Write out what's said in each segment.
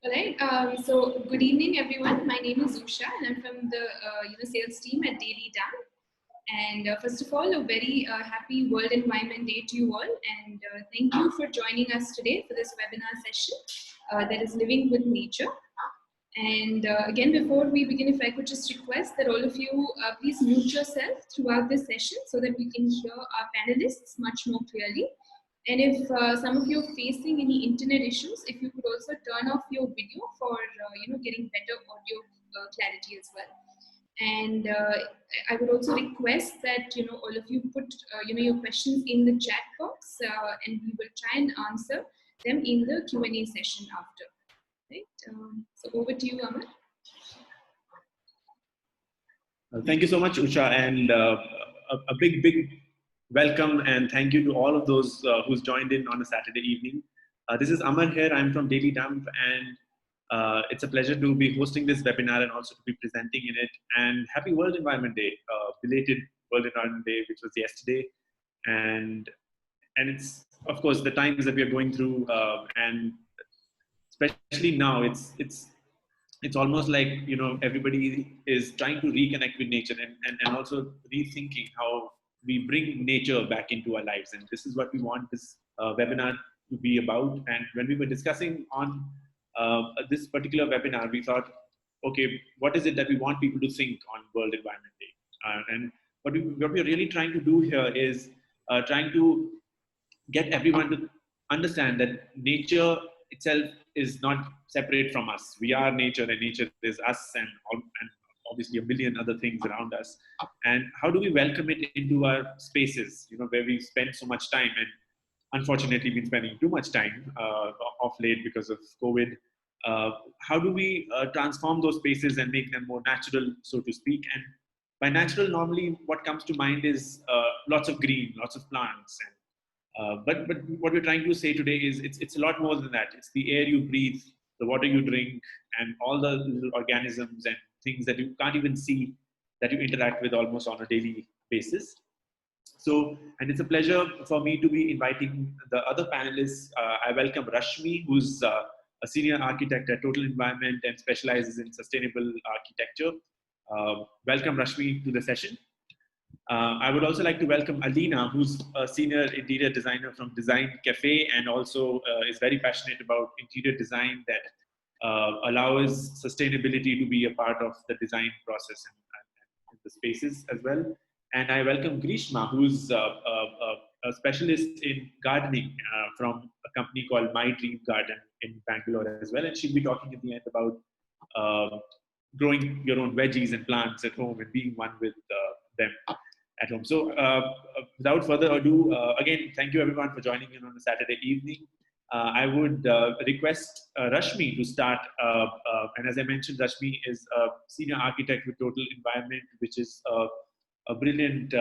All right. So good evening, everyone. My name is Usha, and I'm from the sales team at Daily Dam. And first of all, a very happy World Environment Day to you all, and thank you for joining us today for this webinar session that is Living with Nature. And again, before we begin, if I could just request that all of you please mute yourself throughout this session so that we can hear our panelists much more clearly. And if some of you are facing any internet issues, if you could also turn off your video for getting better audio clarity as well. And I would also request that all of you put your questions in the chat box, and we will try and answer them in the Q&A session after. Right? So over to you, Amar. Thank you so much, Usha, and a big welcome and thank you to all of those who's joined in on a Saturday evening. This is Amar here. I'm from Daily Dump, and it's a pleasure to be hosting this webinar and also to be presenting in it. And happy World Environment Day, belated World Environment Day, which was yesterday. And it's, of course, the times that we are going through, and especially now, it's almost like everybody is trying to reconnect with nature and also rethinking how we bring nature back into our lives. And this is what we want this webinar to be about. And when we were discussing on this particular webinar, we thought, okay, what is it that we want people to think on World Environment Day? And what we're really trying to do here is trying to get everyone to understand that nature itself is not separate from us. We are nature, and nature is us, and obviously a million other things around us. And how do we welcome it into our spaces, where we spend so much time, and unfortunately been spending too much time off late because of COVID. How do we transform those spaces and make them more natural, so to speak? And by natural, normally what comes to mind is lots of green, lots of plants, and but what we're trying to say today is it's a lot more than that. It's the air you breathe, the water you drink, and all the little organisms and things that you can't even see that you interact with almost on a daily basis. So, and it's a pleasure for me to be inviting the other panelists. I welcome Rashmi, who's a senior architect at Total Environment and specializes in sustainable architecture. Welcome, Rashmi, to the session. I would also like to welcome Alina, who's a senior interior designer from Design Cafe, and also is very passionate about interior design that allows sustainability to be a part of the design process and the spaces as well. And I welcome Grishma, who's a specialist in gardening from a company called My Dream Garden in Bangalore as well. And she'll be talking at the end about growing your own veggies and plants at home and being one with them at home. So without further ado, again, thank you everyone for joining in on a Saturday evening. I would request Rashmi to start. And as I mentioned, Rashmi is a senior architect with Total Environment, which is a brilliant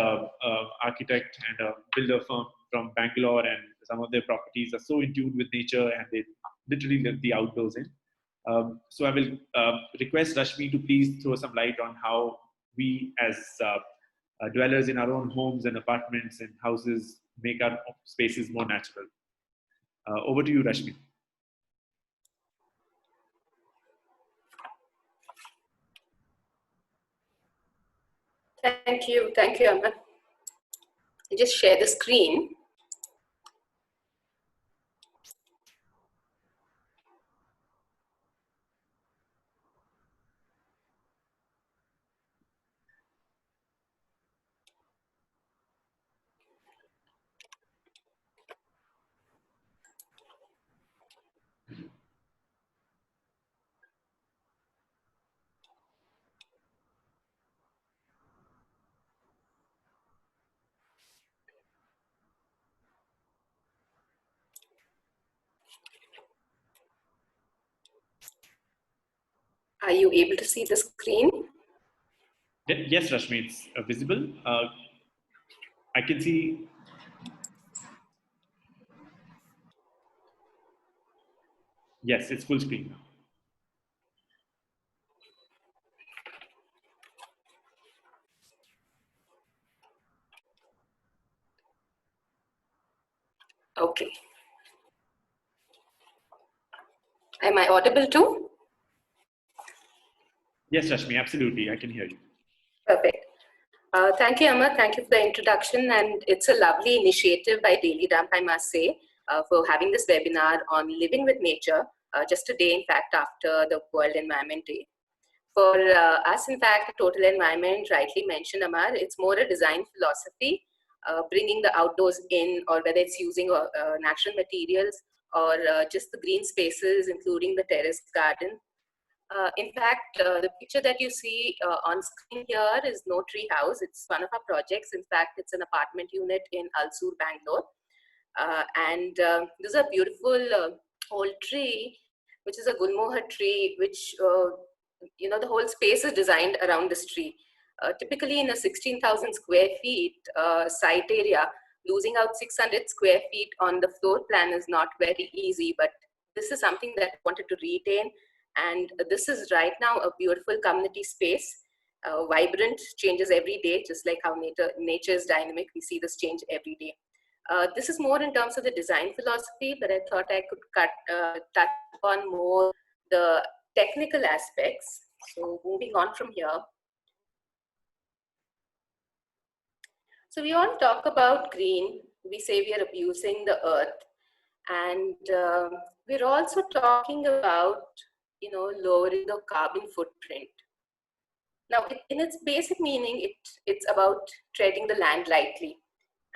architect and a builder firm from Bangalore, and some of their properties are so in tune with nature and they literally live the outdoors in. So I will request Rashmi to please throw some light on how we as dwellers in our own homes and apartments and houses make our spaces more natural. Over to you, Rashmi. Thank you, Aman. I just share the screen. Are you able to see the screen? Yes, Rashmi, it's visible. I can see. Yes, it's full screen now. Okay. Am I audible too? Yes, Rashmi, absolutely. I can hear you. Perfect. Thank you, Amar. Thank you for the introduction. And it's a lovely initiative by Daily Dump, I must say, for having this webinar on living with nature, just a day, in fact, after the World Environment Day. For us, in fact, total environment, rightly mentioned, Amar, it's more a design philosophy, bringing the outdoors in, or whether it's using natural materials or just the green spaces, including the terrace garden. In fact, the picture that you see on screen here is No Tree House. It's one of our projects. In fact, it's an apartment unit in Alsur, Bangalore. This is a beautiful old tree, which is a Gulmohar tree, which, the whole space is designed around this tree. Typically in a 16,000 square feet site area, losing out 600 square feet on the floor plan is not very easy, but this is something that I wanted to retain. And this is right now a beautiful community space, vibrant, changes every day, just like how nature is dynamic. We see this change every day. This is more in terms of the design philosophy, but I thought I could touch on more the technical aspects. So moving on from here. So we all talk about green. We say we are abusing the earth. And we're also talking about, lowering the carbon footprint. Now, in its basic meaning, it's about treading the land lightly.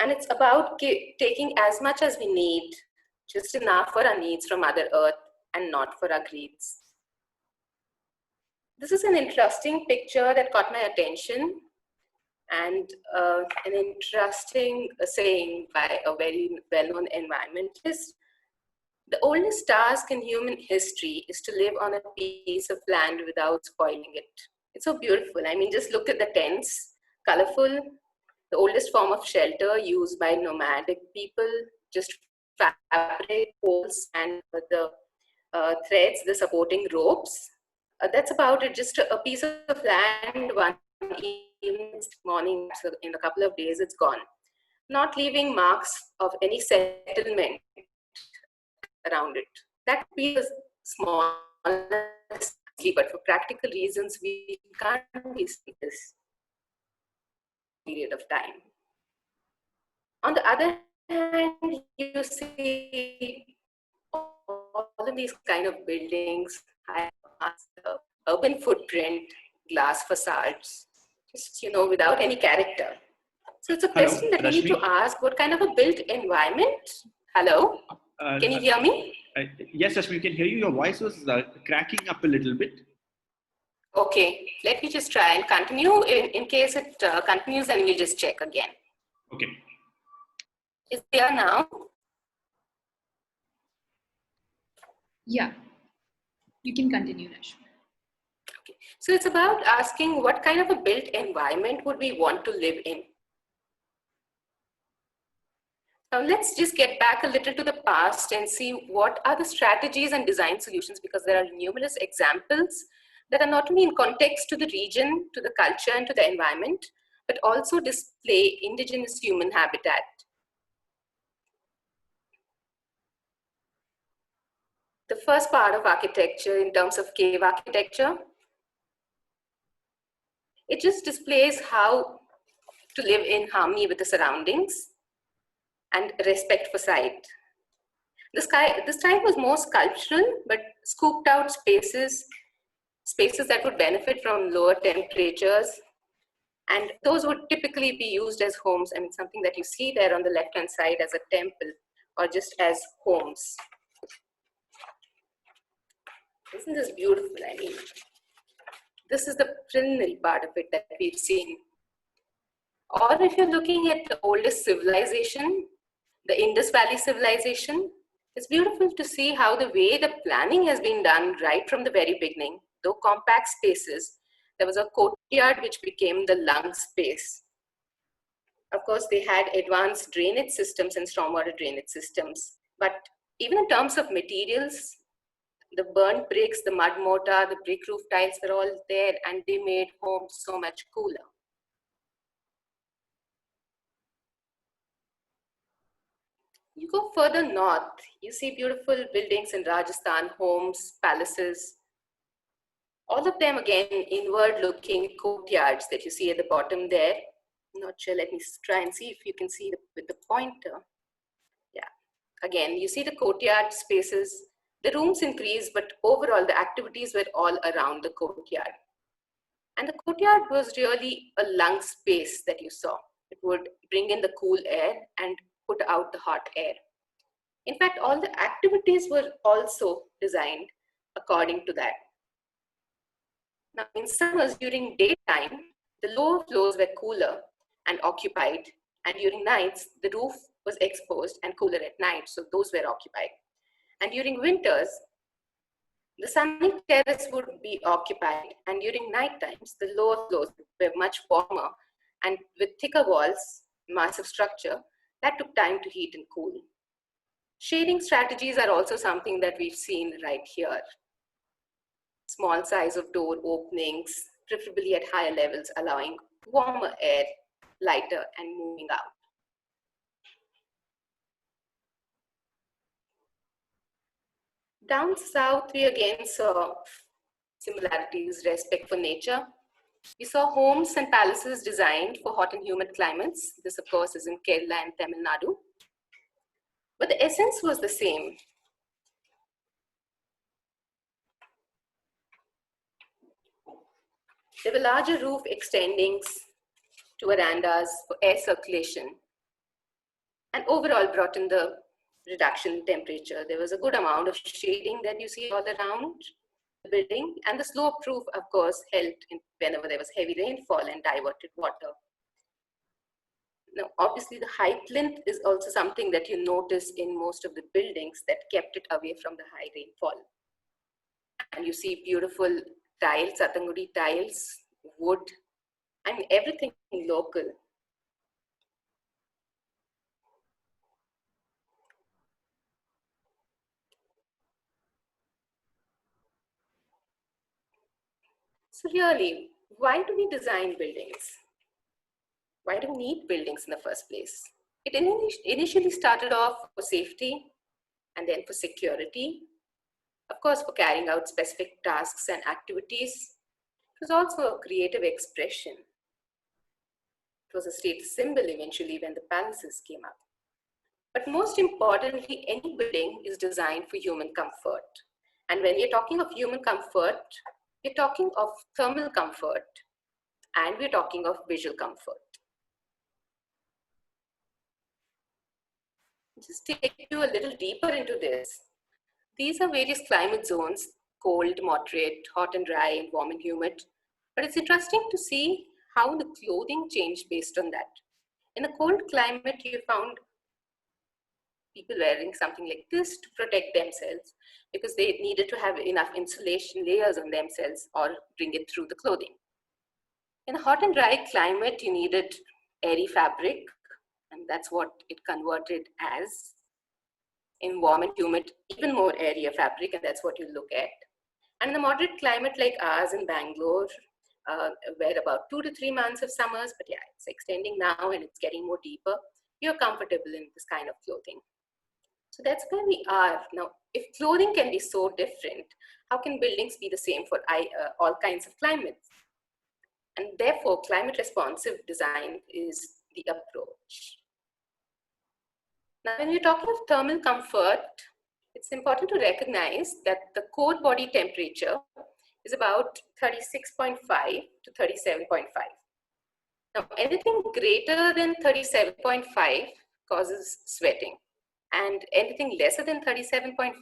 And it's about taking as much as we need, just enough for our needs from Mother Earth and not for our greeds. This is an interesting picture that caught my attention, and an interesting saying by a very well-known environmentalist. The oldest task in human history is to live on a piece of land without spoiling it. It's so beautiful. I mean, just look at the tents, colorful, the oldest form of shelter used by nomadic people, just fabric, poles, and the threads, the supporting ropes. That's about it, just a piece of land, one evening, morning, so in a couple of days, it's gone. Not leaving marks of any settlement around it. That could be a small, but for practical reasons, we can't be this period of time. On the other hand, you see all of these kind of buildings, urban footprint, glass facades, just, without any character. So it's a question that we need to ask, what kind of a built environment? Hello? Can you hear me? Yes, Rashmi, we can hear you. Your voice was cracking up a little bit. Okay, let me just try and continue. In case it continues, then we'll just check again. Okay. Is it there now? Yeah, you can continue, Rashmi. Okay. So it's about asking what kind of a built environment would we want to live in? Now let's just get back a little to the past and see what are the strategies and design solutions, because there are numerous examples that are not only in context to the region, to the culture, and to the environment, but also display indigenous human habitat. The first part of architecture, in terms of cave architecture, it just displays how to live in harmony with the surroundings and respect for site. This time was more sculptural, but scooped out spaces that would benefit from lower temperatures, and those would typically be used as homes. I mean, something that you see there on the left-hand side as a temple or just as homes. Isn't this beautiful? I mean, this is the preliminary part of it that we've seen. Or if you're looking at the oldest civilization, the Indus Valley civilization, it's beautiful to see how the way the planning has been done right from the very beginning. Though compact spaces, there was a courtyard which became the lung space. Of course, they had advanced drainage systems and stormwater drainage systems. But even in terms of materials, the burnt bricks, the mud mortar, the brick roof tiles were all there, and they made homes so much cooler. You go further north, you see beautiful buildings in Rajasthan, homes, palaces, all of them again inward looking courtyards that you see at the bottom there. I'm not sure, let me try and see if you can see with the pointer. Yeah, again, you see the courtyard spaces. The rooms increase, but overall the activities were all around the courtyard. And the courtyard was really a lung space that you saw. It would bring in the cool air and put out the hot air. In fact, all the activities were also designed according to that. Now, in summers during daytime, the lower floors were cooler and occupied, and during nights, the roof was exposed and cooler at night, so those were occupied. And during winters, the sunny terrace would be occupied, and during night times, the lower floors were much warmer, and with thicker walls, massive structure, that took time to heat and cool. Shading strategies are also something that we've seen right here. Small size of door openings, preferably at higher levels, allowing warmer air, lighter, and moving out. Down south, we again saw similarities, respect for nature. We saw homes and palaces designed for hot and humid climates. This, of course, is in Kerala and Tamil Nadu. But the essence was the same. There were larger roof extendings to verandas for air circulation, and overall brought in the reduction in temperature. There was a good amount of shading that you see all around the building, and the slope roof, of course, helped whenever there was heavy rainfall and diverted water. Now, obviously, the high plinth is also something that you notice in most of the buildings that kept it away from the high rainfall. And you see beautiful tiles, Satangudi tiles, wood, I mean, everything local. So really, why do we design buildings? Why do we need buildings in the first place? It initially started off for safety and then for security. Of course, for carrying out specific tasks and activities. It was also a creative expression. It was a status symbol eventually when the palaces came up. But most importantly, any building is designed for human comfort. And when we're talking of human comfort, we're talking of thermal comfort and we're talking of visual comfort. Just take you a little deeper into this. These are various climate zones: cold, moderate, hot and dry, and warm and humid. But it's interesting to see how the clothing changed based on that. In a cold climate, you found people wearing something like this to protect themselves because they needed to have enough insulation layers on themselves or bring it through the clothing. In a hot and dry climate, you needed airy fabric, and that's what it converted as. In warm and humid, even more airier fabric, and that's what you look at. And in a moderate climate like ours in Bangalore, where about 2 to 3 months of summers, but yeah, it's extending now and it's getting more deeper, you're comfortable in this kind of clothing. So that's where we are. Now, if clothing can be so different, how can buildings be the same for all kinds of climates? And therefore, climate responsive design is the approach. Now, when we're talking of thermal comfort, it's important to recognize that the core body temperature is about 36.5 to 37.5. Now, anything greater than 37.5 causes sweating, and anything lesser than 37.5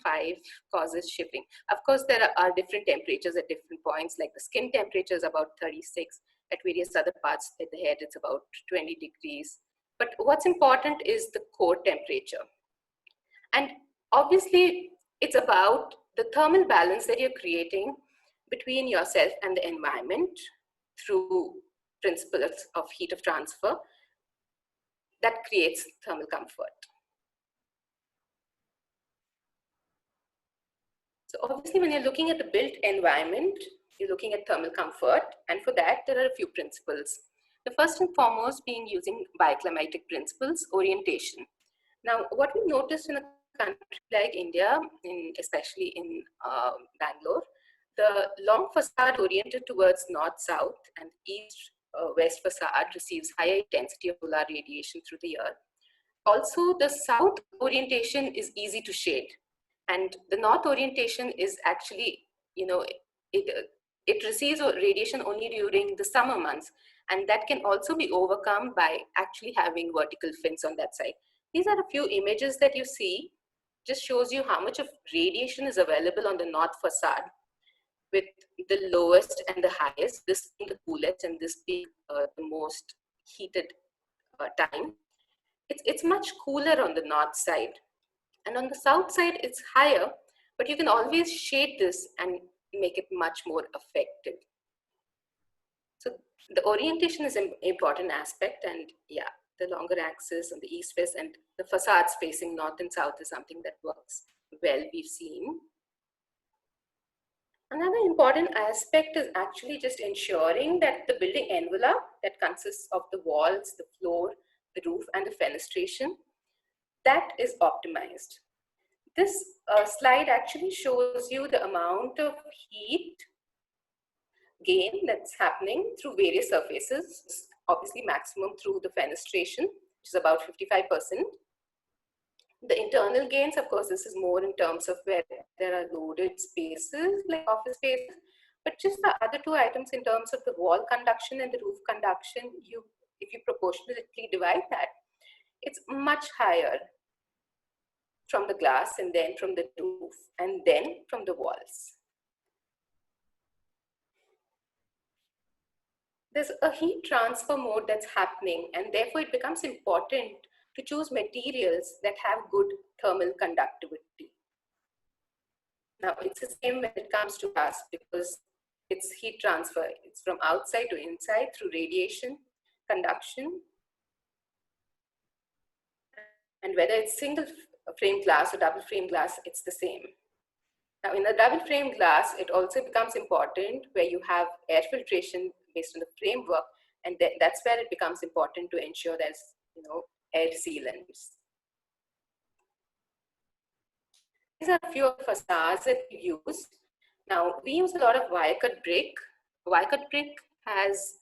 causes shivering. Of course, there are different temperatures at different points, like the skin temperature is about 36. At various other parts at the head, it's about 20 degrees. But what's important is the core temperature. And obviously, it's about the thermal balance that you're creating between yourself and the environment through principles of heat of transfer that creates thermal comfort. So obviously, when you're looking at the built environment, you're looking at thermal comfort. And for that, there are a few principles. The first and foremost being using bioclimatic principles, orientation. Now, what we noticed in a country like India, especially in Bangalore, the long facade oriented towards north-south and east-west facade receives higher intensity of solar radiation through the year. Also, the south orientation is easy to shade, and the north orientation is actually, it receives radiation only during the summer months, and that can also be overcome by actually having vertical fins on that side. These are a few images that you see, just shows you how much of radiation is available on the north facade, with the lowest and the highest, this being the coolest and this being the most heated time. It's much cooler on the north side, and on the south side it's higher, but you can always shade this and make it much more effective. So the orientation is an important aspect, and yeah, the longer axis on the east-west and the facades facing north and south is something that works well, we've seen. Another important aspect is actually just ensuring that the building envelope that consists of the walls, the floor, the roof, and the fenestration, that is optimized. This slide actually shows you the amount of heat gain that's happening through various surfaces, obviously maximum through the fenestration, which is about 55%. The internal gains, of course, this is more in terms of where there are loaded spaces like office spaces, but just the other two items in terms of the wall conduction and the roof conduction, if you proportionately divide that, it's much higher from the glass and then from the roof and then from the walls. There's a heat transfer mode that's happening, and therefore it becomes important to choose materials that have good thermal conductivity. Now, it's the same when it comes to glass, because it's heat transfer. It's from outside to inside through radiation, conduction, and whether it's single frame glass or double frame glass, it's the same. Now, in the double frame glass, it also becomes important where you have air filtration based on the framework, and that's where it becomes important to ensure there's air sealants. These are a few of the facades that we use. Now, we use a lot of wire-cut brick. Wire-cut brick has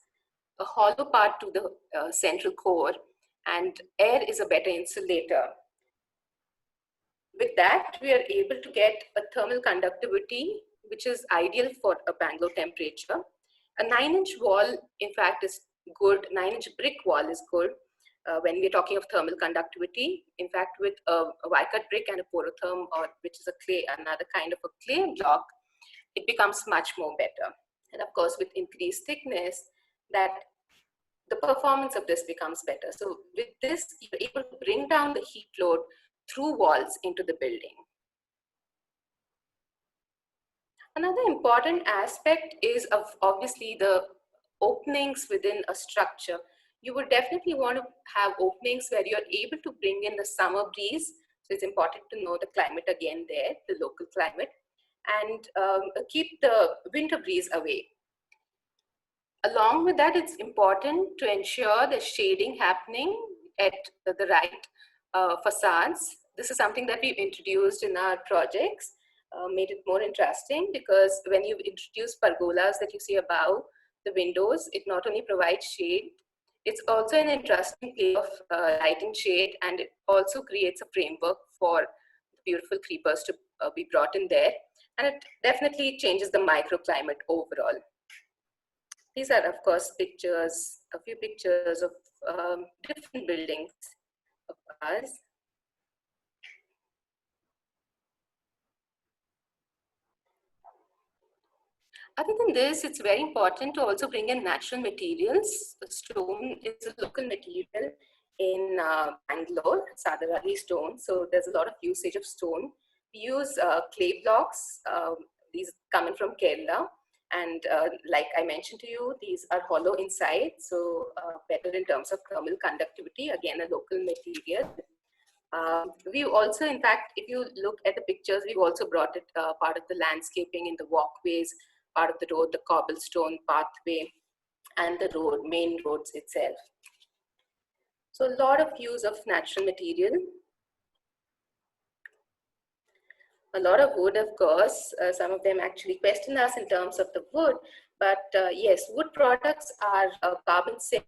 a hollow part to the central core, and air is a better insulator. With that, we are able to get a thermal conductivity, which is ideal for a Bangalore temperature. A 9-inch wall, in fact, is good. 9-inch brick wall is good when we're talking of thermal conductivity. In fact, with a wire-cut brick and a porotherm, or which is a clay, another kind of a clay block, it becomes much more better. And of course, with increased thickness, that the performance of this becomes better. So with this, you're able to bring down the heat load through walls into the building. Another important aspect is obviously the openings within a structure. You would definitely want to have openings where you're able to bring in the summer breeze. So it's important to know the climate again there, the local climate, and keep the winter breeze away. Along with that, it's important to ensure the shading happening at the right facades. This is something that we've introduced in our projects, made it more interesting, because when you introduce pergolas that you see above the windows, it not only provides shade, it's also an interesting play of light and shade, and it also creates a framework for beautiful creepers to be brought in there, and it definitely changes the microclimate overall. These are, of course, pictures, a few pictures of different buildings of ours. Other than this, it's very important to also bring in natural materials. Stone is a local material in Bangalore, Sadarali stone. So there's a lot of usage of stone. We use clay blocks. These coming from Kerala. And like I mentioned to you, these are hollow inside. So better in terms of thermal conductivity. Again, a local material. We also, in fact, if you look at the pictures, we've also brought it part of the landscaping in the walkways, part of the road, the cobblestone pathway, and the road, main roads itself. So a lot of use of natural material. A lot of wood, of course. Some of them actually question us in terms of the wood, but yes, wood products are carbon saving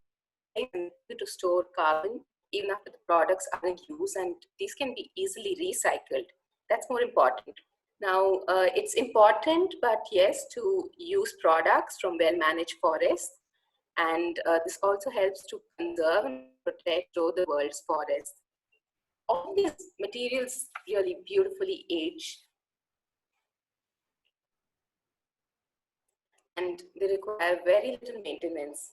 and to store carbon even after the products are in use, and these can be easily recycled. That's more important. Now, it's important, but yes, to use products from well-managed forests, and this also helps to conserve and protect the world's forests. All these materials really beautifully age, and they require very little maintenance.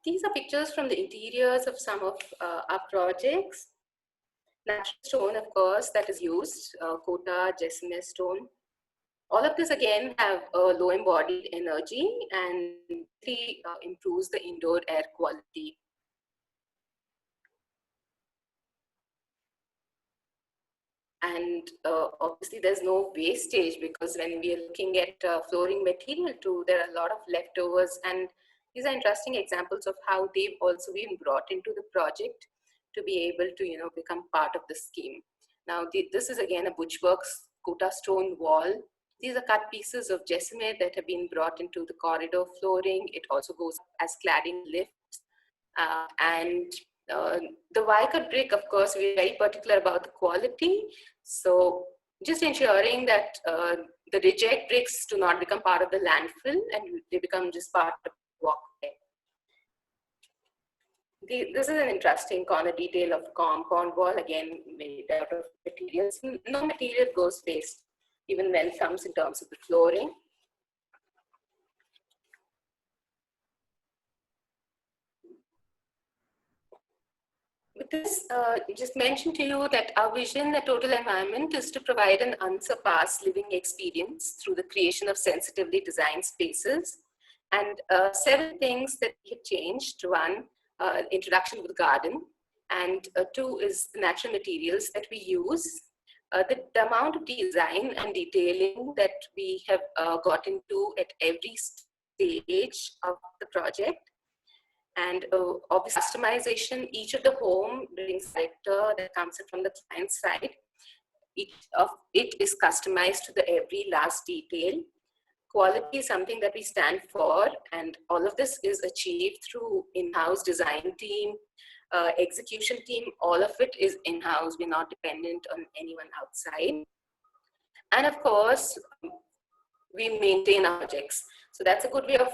These are pictures from the interiors of some of our projects. Natural stone, of course, that is used, Kota, Jessime stone. All of this again have a low embodied energy and improves the indoor air quality. And obviously there's no wastage, because when we are looking at flooring material too, there are a lot of leftovers, and these are interesting examples of how they've also been brought into the project to be able to become part of the scheme. Now this is again a Butchworks Kota stone wall. These are cut pieces of Jessime that have been brought into the corridor flooring. It also goes as cladding lifts, and the wire-cut brick, of course, we're very particular about the quality. So just ensuring that the reject bricks do not become part of the landfill and they become just part of the walkway. This is an interesting corner detail of compound wall, again made out of materials. No material goes waste, even when it comes in terms of the flooring. With this, just mention to you that our vision at Total Environment is to provide an unsurpassed living experience through the creation of sensitively designed spaces. And several things that we have changed. One, introduction of the garden. And two is the natural materials that we use. The amount of design and detailing that we have got into at every stage of the project. And obviously customization, each of the home brings character that comes in from the client side. Each of it is customized to the every last detail. Quality is something that we stand for, and all of this is achieved through in-house design team, execution team. All of it is in-house. We're not dependent on anyone outside. And of course, we maintain our projects. So that's a good way of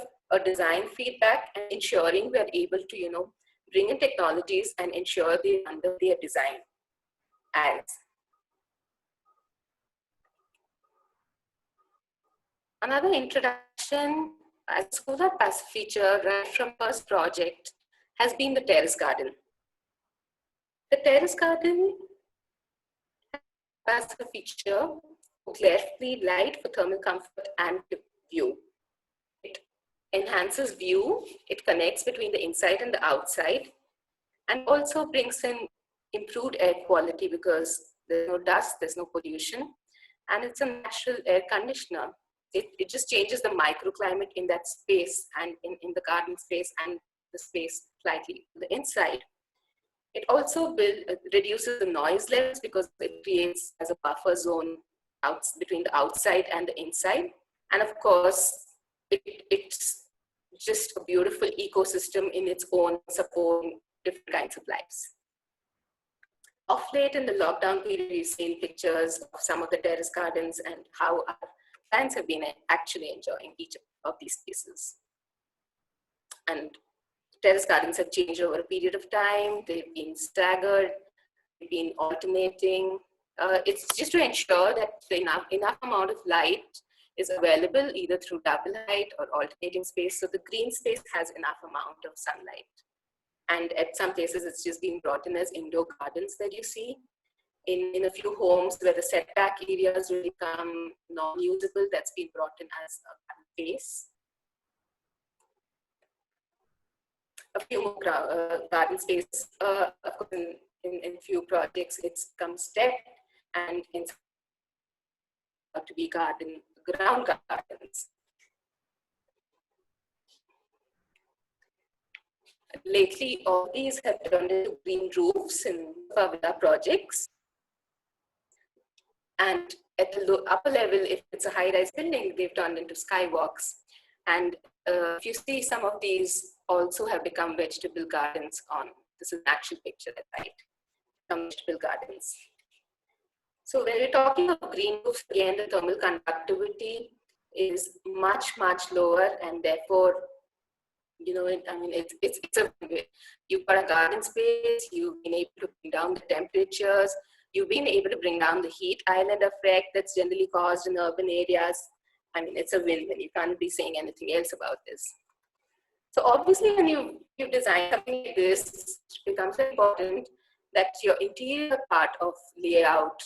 design feedback and ensuring we're able to, bring in technologies and ensure they under their design as. Another introduction as a solar passive feature right from first project has been the terrace garden. The terrace garden has a feature for glare-free light for thermal comfort and view. It enhances view, it connects between the inside and the outside, and also brings in improved air quality because there's no dust, there's no pollution, and it's a natural air conditioner. It just changes the microclimate in that space and in the garden space and the space slightly to the inside. It also reduces the noise levels because it creates as a buffer zone between the outside and the inside. And of course, it's just a beautiful ecosystem in its own, supporting different kinds of lives. Of late in the lockdown period, we've seen pictures of some of the terrace gardens and how our clients have been actually enjoying each of these spaces. And terrace gardens have changed over a period of time. They've been staggered, they've been alternating. It's just to ensure that enough amount of light is available either through double height or alternating space. So the green space has enough amount of sunlight. And at some places, it's just being brought in as indoor gardens that you see. In a few homes where the setback areas will become non-usable, that's been brought in as a garden space. A few more garden space, of course, in few projects, it's come step, and in to be ground gardens. Lately, all these have turned into green roofs in our villa projects. And at the upper level, if it's a high-rise building, they've turned into skywalks. And if you see, some of these also have become vegetable gardens this is an actual picture, right? Vegetable gardens. So when we're talking of green roofs, again, the thermal conductivity is much, much lower, and therefore, you've got a garden space, you've been able to bring down the temperatures, you've been able to bring down the heat island effect that's generally caused in urban areas. I mean, it's a win-win. You can't be saying anything else about this. So obviously, when you design something like this, it becomes important that your interior part of layout,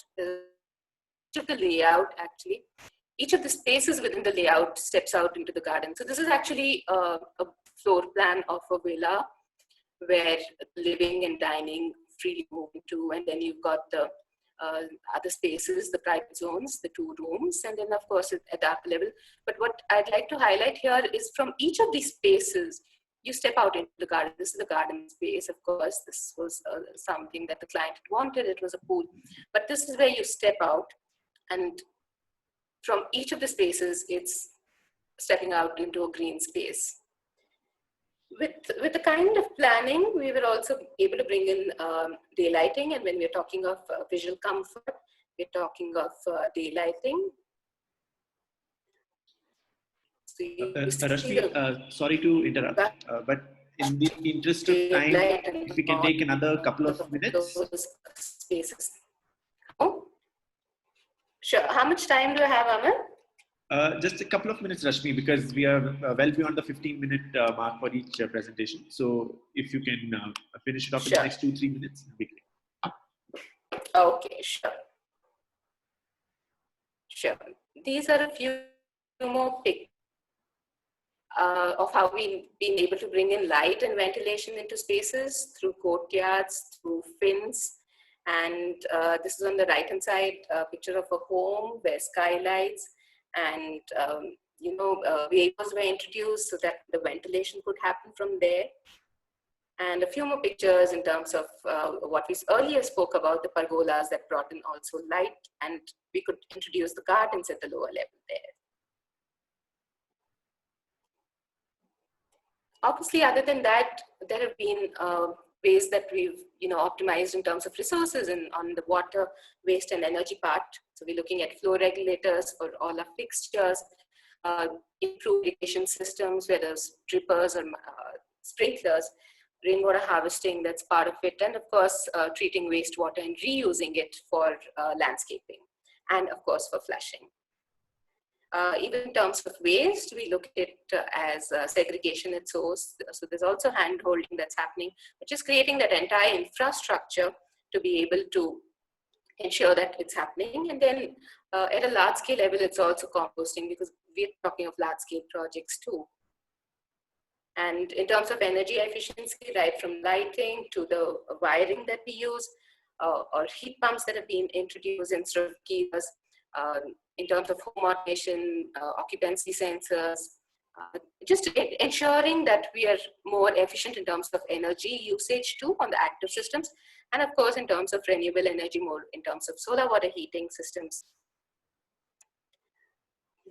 each of the spaces within the layout steps out into the garden. So this is actually a floor plan of a villa where living and dining freely move into, and then you've got the other spaces, the private zones, the 2 rooms, and then of course at the upper level. But what I'd like to highlight here is from each of these spaces, you step out into the garden. This is the garden space. Of course, this was something that the client wanted. It was a pool, but this is where you step out, and from each of the spaces, it's stepping out into a green space. With the kind of planning, we were also able to bring in daylighting, and when we're talking of visual comfort, we're talking of daylighting. So Rashmi, sorry to interrupt, but in the interest of time, if we can take another couple of minutes. Spaces. Oh, sure. How much time do I have, Amar? Just a couple of minutes, Rashmi, because we are well beyond the 15-minute mark for each presentation. So if you can finish it up in the next 2-3 minutes, it'll be great. Okay, sure. Sure. These are a few more pictures of how we've been able to bring in light and ventilation into spaces through courtyards, through fins. And this is on the right-hand side, a picture of a home where skylights and vehicles were introduced so that the ventilation could happen from there. And a few more pictures in terms of what we earlier spoke about, the pergolas that brought in also light, and we could introduce the gardens at the lower level there. Obviously, other than that, there have been ways that we've optimized in terms of resources and on the water, waste and energy part. So we're looking at flow regulators for all our fixtures, improved irrigation systems, whether it's drippers or sprinklers, rainwater harvesting, that's part of it, and of course, treating wastewater and reusing it for landscaping, and of course for flushing. Even in terms of waste, we look at it as segregation at source. So there's also hand-holding that's happening, which is creating that entire infrastructure to be able to ensure that it's happening. And then at a large-scale level, it's also composting, because we're talking of large-scale projects too. And in terms of energy efficiency, right from lighting to the wiring that we use, or heat pumps that have been introduced instead of gears, in terms of home automation, occupancy sensors, just ensuring that we are more efficient in terms of energy usage too on the active systems, and of course in terms of renewable energy, more in terms of solar water heating systems.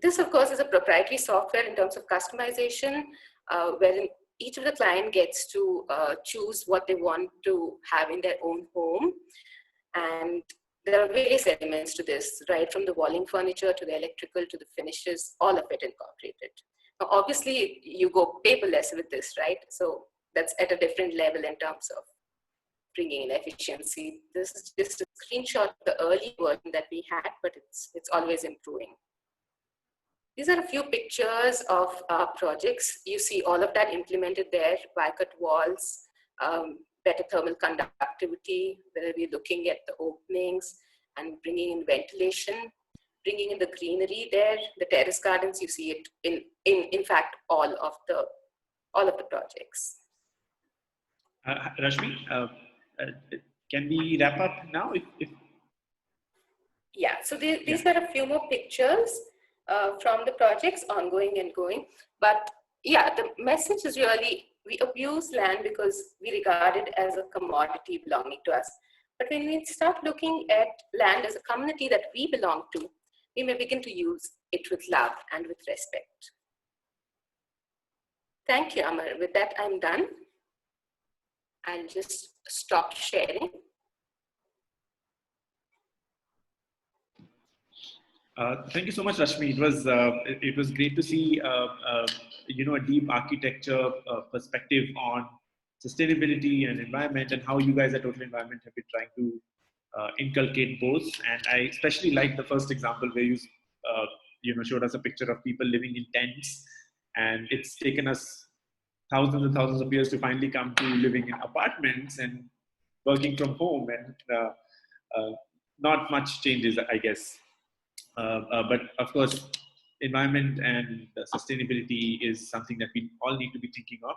This of course is a proprietary software in terms of customization, wherein each of the client gets to choose what they want to have in their own home. And there are various elements to this, right from the walling furniture to the electrical to the finishes, all of it incorporated. Now, obviously, you go paperless with this, right? So that's at a different level in terms of bringing in efficiency. This is just a screenshot of the early version that we had, but it's always improving. These are a few pictures of our projects. You see all of that implemented there, wire-cut walls, better thermal conductivity, whether we're looking at the openings and bringing in ventilation, bringing in the greenery there, the terrace gardens, you see it in fact, all of the projects. Rashmi, can we wrap up now? Yeah, so these are a few more pictures from the projects ongoing and going. But yeah, the message is really, we abuse land because we regard it as a commodity belonging to us. But when we start looking at land as a community that we belong to, we may begin to use it with love and with respect. Thank you, Amar. With that, I'm done. I'll just stop sharing. Thank you so much, Rashmi. It was great to see a deep architecture perspective on sustainability and environment, and how you guys at Total Environment have been trying to inculcate both. And I especially like the first example where you showed us a picture of people living in tents, and it's taken us thousands and thousands of years to finally come to living in apartments and working from home, and not much changes, I guess. But of course, environment and sustainability is something that we all need to be thinking of.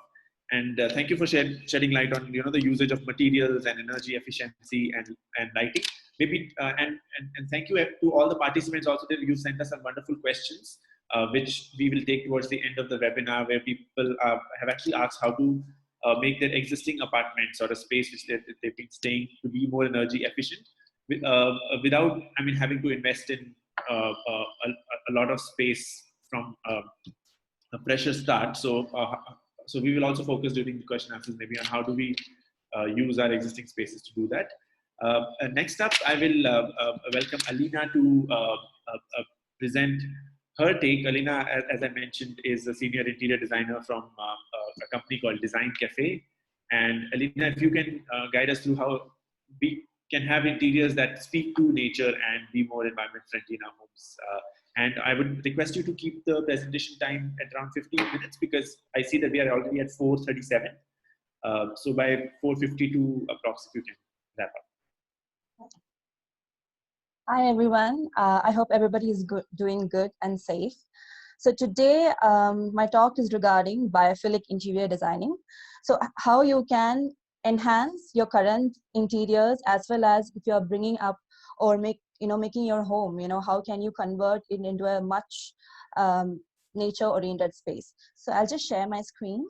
And thank you for shedding light on the usage of materials and energy efficiency and lighting. Maybe and thank you to all the participants also that you sent us some wonderful questions, which we will take towards the end of the webinar, where people have actually asked how to make their existing apartments or a space which they've been staying to be more energy efficient, without having to invest in a lot of space from a pressure start. So we will also focus during the question answers maybe on how do we use our existing spaces to do that. Next up, I will welcome Alina to present her take. Alina, as I mentioned, is a senior interior designer from a company called Design Cafe. And Alina, if you can guide us through how we can have interiors that speak to nature and be more environment friendly in our homes. And I would request you to keep the presentation time at around 15 minutes, because I see that we are already at 4:37. So by 4:52 approx, if you can wrap up. Hi everyone, I hope everybody is doing good and safe. So today my talk is regarding biophilic interior designing. So how you can enhance your current interiors, as well as if you are bringing up or making your home, how can you convert it into a much nature oriented space. So I'll just share my screen.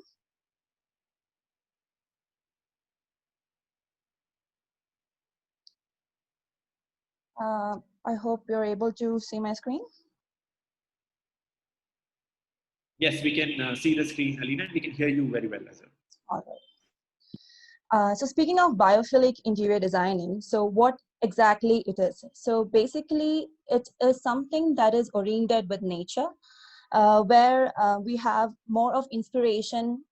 I hope you're able to see my screen. Yes, we can see the screen, Alina, and we can hear you very well as well. All right. So speaking of biophilic interior designing, so what exactly it is? So basically, it is something that is oriented with nature, where we have more of inspiration,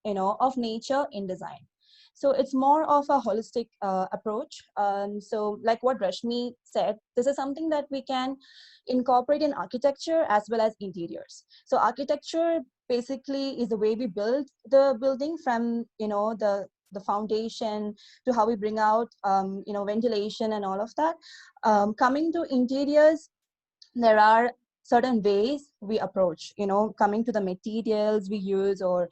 of nature in design. So it's more of a holistic approach. So like what Rashmi said, this is something that we can incorporate in architecture as well as interiors. So architecture basically is the way we build the building, from the foundation to how we bring out ventilation and all of that. Coming to interiors, there are certain ways we approach, coming to the materials we use, or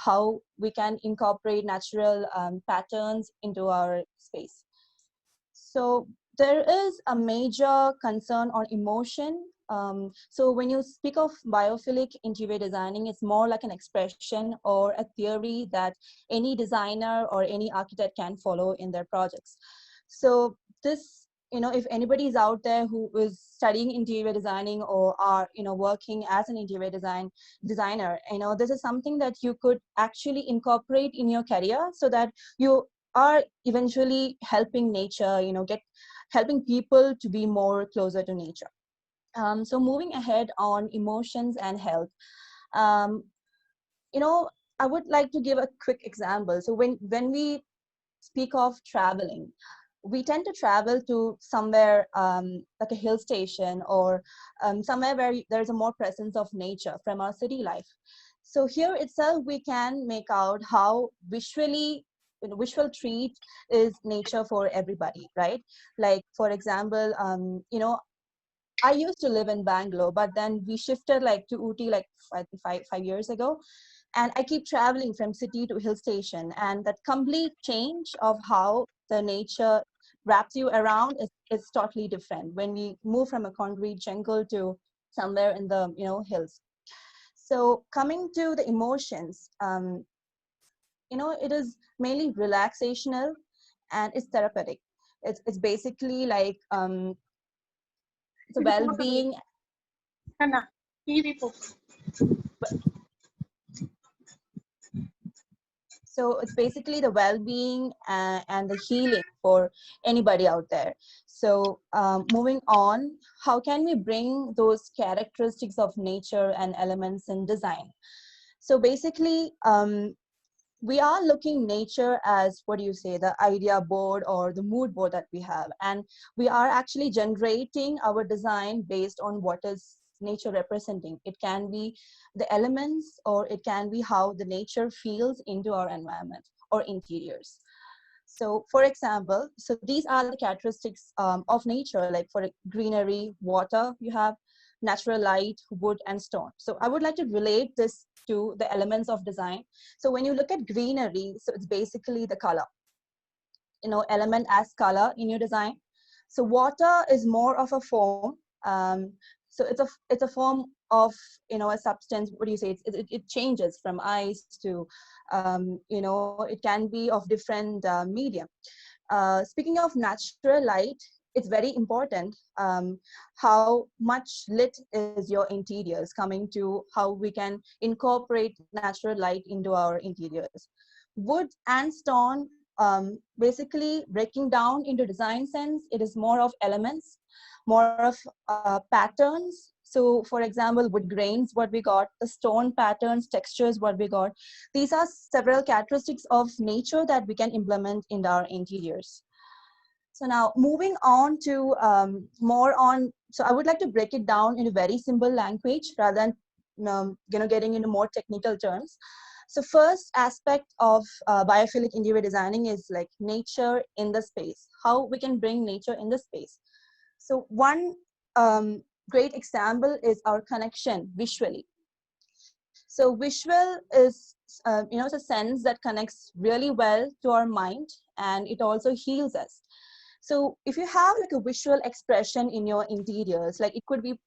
how we can incorporate natural patterns into our space. So there is a major concern on emotion. So when you speak of biophilic interior designing, it's more like an expression or a theory that any designer or any architect can follow in their projects. So this, if anybody is out there who is studying interior designing or are, working as an interior designer, this is something that you could actually incorporate in your career, so that you are eventually helping nature, helping people to be more closer to nature. So moving ahead on emotions and health, I would like to give a quick example. So when we speak of traveling, we tend to travel to somewhere like a hill station, or somewhere where there's a more presence of nature from our city life. So here itself, we can make out how visual treat is nature for everybody, right? Like, for example, I used to live in Bangalore, but then we shifted like to Ooty like five years ago. And I keep traveling from city to hill station, and that complete change of how the nature wraps you around is totally different when we move from a concrete jungle to somewhere in the hills. So coming to the emotions, it is mainly relaxational and it's therapeutic. It's basically like it's a well-being. So it's basically the well-being and the healing for anybody out there. So moving on, how can we bring those characteristics of nature and elements in design? So basically, we are looking nature as, what do you say, the idea board or the mood board that we have. And we are actually generating our design based on what is nature representing. It can be the elements, or it can be how the nature feels into our environment or interiors. So for example, so these are the characteristics of nature, like for greenery, water, you have natural light, wood, and stone. So I would like to relate this to the elements of design. So when you look at greenery, so it's basically the color, element as color in your design. So water is more of a form. So it's a form of, a substance. What do you say? It changes from ice to, it can be of different medium. Speaking of natural light, it's very important how much lit is your interiors, coming to how we can incorporate natural light into our interiors. Wood and stone, basically breaking down into design sense, it is more of elements, more of patterns. So for example, wood grains, what we got, the stone patterns, textures, what we got. These are several characteristics of nature that we can implement in our interiors. So now moving on to more on, so I would like to break it down in a very simple language rather than getting into more technical terms. So first aspect of biophilic interior designing is like nature in the space, how we can bring nature in the space. So one great example is our connection visually. So visual is, it's a sense that connects really well to our mind, and it also heals us. So if you have like a visual expression in your interiors, like it could be,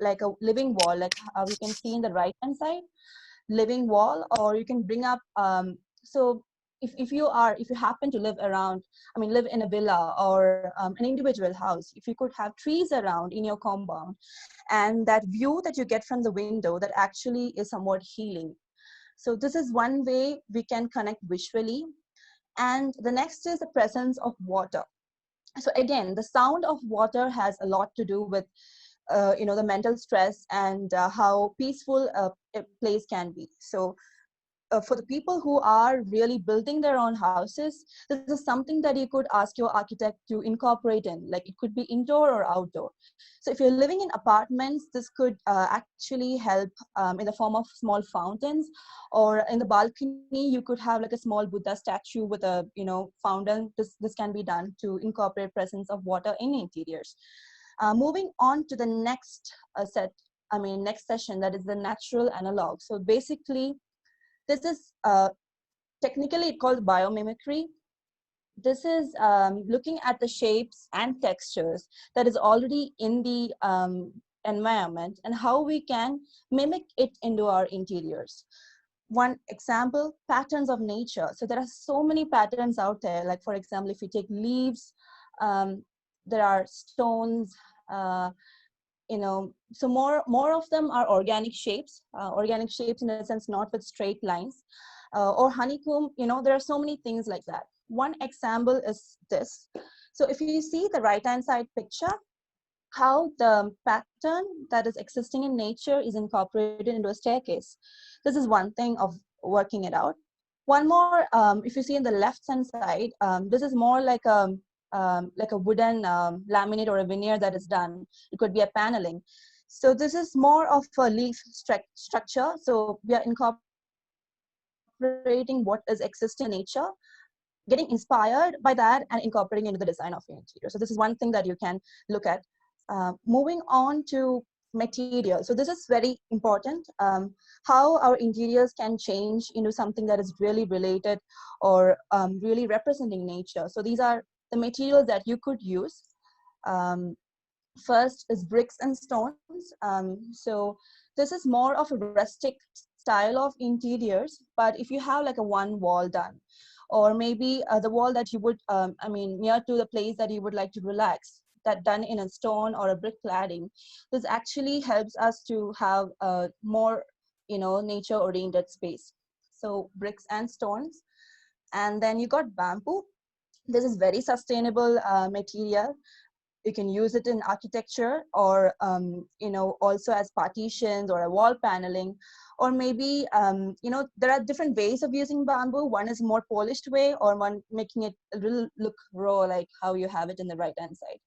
like a living wall, like how you can see in the right hand side, living wall, or you can bring up, so if you happen to live in a villa or an individual house, if you could have trees around in your compound, and that view that you get from the window, that actually is somewhat healing. So this is one way we can connect visually. And the next is the presence of water. So again, the sound of water has a lot to do with the mental stress and how peaceful a place can be. So for the people who are really building their own houses, this is something that you could ask your architect to incorporate in, like it could be indoor or outdoor. So if you're living in apartments, this could actually help in the form of small fountains, or in the balcony you could have like a small Buddha statue with a fountain. This can be done to incorporate presence of water in interiors. Moving on to the next next session, that is the natural analog. So basically, this is technically called biomimicry. This is looking at the shapes and textures that is already in the environment, and how we can mimic it into our interiors. One example, patterns of nature. So there are so many patterns out there. Like for example, if you take leaves, there are stones, so more of them are organic shapes in a sense, not with straight lines, or honeycomb. There are so many things like that. One example is this. So if you see the right hand side picture, how the pattern that is existing in nature is incorporated into a staircase. This is one thing of working it out. One more, if you see in the left hand side, this is more like a wooden laminate or a veneer that is done. It could be a paneling. So this is more of a leaf structure. So we are incorporating what is existing in nature, getting inspired by that, and incorporating into the design of your interior. So this is one thing that you can look at. Moving on to material. So this is very important, how our interiors can change into something that is really related or really representing nature. So these are the materials that you could use. First is bricks and stones. So this is more of a rustic style of interiors, but if you have like a one wall done, or maybe the wall that you would, near to the place that you would like to relax, that done in a stone or a brick cladding. This actually helps us to have a more, nature oriented space. So bricks and stones. And then you got bamboo. This is very sustainable material. You can use it in architecture, or also as partitions or a wall paneling, or maybe there are different ways of using bamboo. One is more polished way, or one making it a little look raw, like how you have it in the right hand side.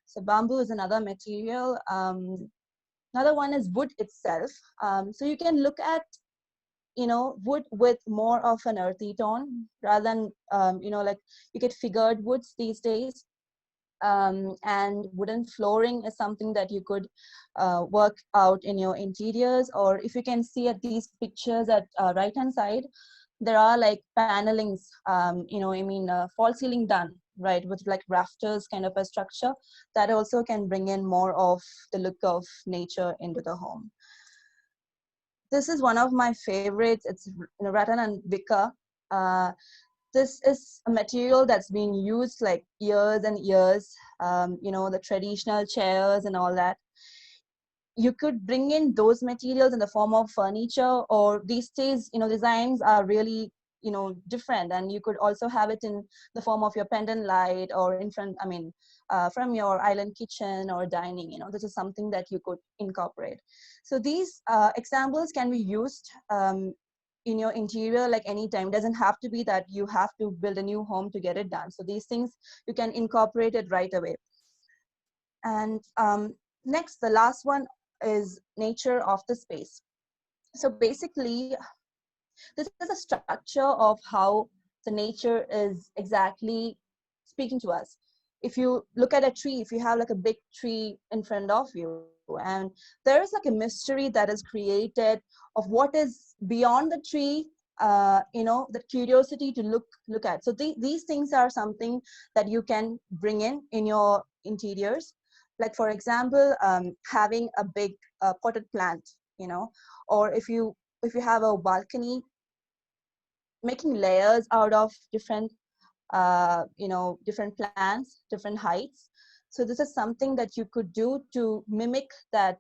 So bamboo is another material. Another one is wood itself. So you can look at wood with more of an earthy tone, rather than like you get figured woods these days. And wooden flooring is something that you could work out in your interiors. Or if you can see at these pictures at right hand side, there are like panelings, false ceiling done, right, with like rafters kind of a structure that also can bring in more of the look of nature into the home. This is one of my favorites. It's rattan and wicker. This is a material that's been used like years and years. The traditional chairs and all that. You could bring in those materials in the form of furniture, or these days, designs are really, different, and you could also have it in the form of your pendant light, or in front, from your island kitchen or dining. This is something that you could incorporate. So these examples can be used in your interior like anytime. It doesn't have to be that you have to build a new home to get it done. So these things, you can incorporate it right away. And next, the last one is nature of the space. So basically, this is a structure of how the nature is exactly speaking to us. If you look at a tree, if you have like a big tree in front of you, and there is like a mystery that is created of what is beyond the tree, the curiosity to look at. So these things are something that you can bring in your interiors. Like for example, having a big potted plant, or if you have a balcony, making layers out of different different plants, different heights. So this is something that you could do to mimic that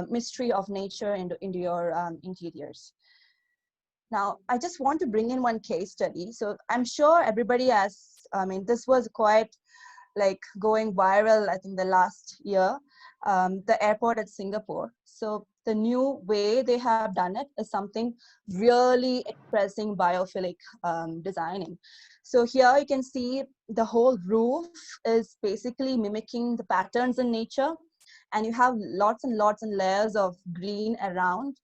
mystery of nature into your interiors. Now, I just want to bring in one case study. So I'm sure everybody has, this was quite like going viral, I think the last year, the airport at Singapore. So the new way they have done it is something really expressing biophilic designing. So here you can see the whole roof is basically mimicking the patterns in nature, and you have lots and lots and layers of green around,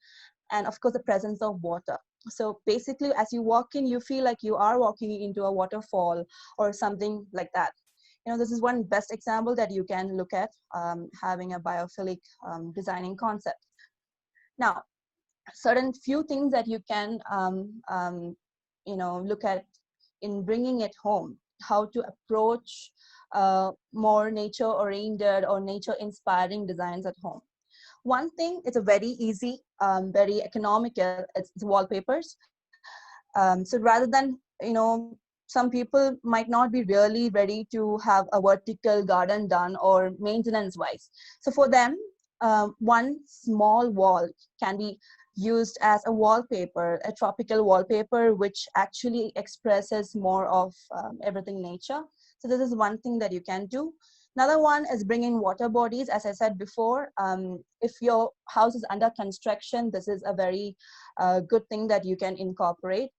and of course the presence of water. So basically, as you walk in, you feel like you are walking into a waterfall or something like that. This is one best example that you can look at, having a biophilic designing concept. Now, certain few things that you can look at in bringing it home, how to approach more nature oriented or nature inspiring designs at home. One thing, it's a very easy, very economical, it's wallpapers. So rather than, some people might not be really ready to have a vertical garden done or maintenance wise. So for them, one small wall can be used as a wallpaper, a tropical wallpaper, which actually expresses more of everything nature. So this is one thing that you can do. Another one is bringing water bodies. As I said before, if your house is under construction, this is a very good thing that you can incorporate.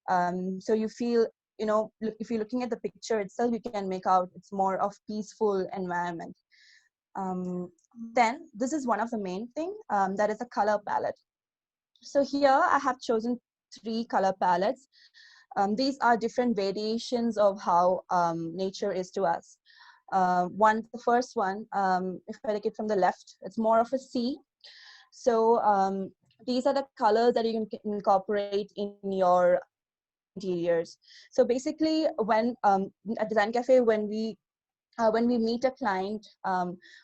So you feel, if you're looking at the picture itself, you can make out it's more of peaceful environment. Then this is one of the main thing, that is a color palette. So here I have chosen 3 color palettes. These are different variations of how nature is to us. The first one, if I take it from the left, it's more of a sea. So these are the colors that you can incorporate in your interiors. So basically, when at Design Cafe, when we when we meet a client,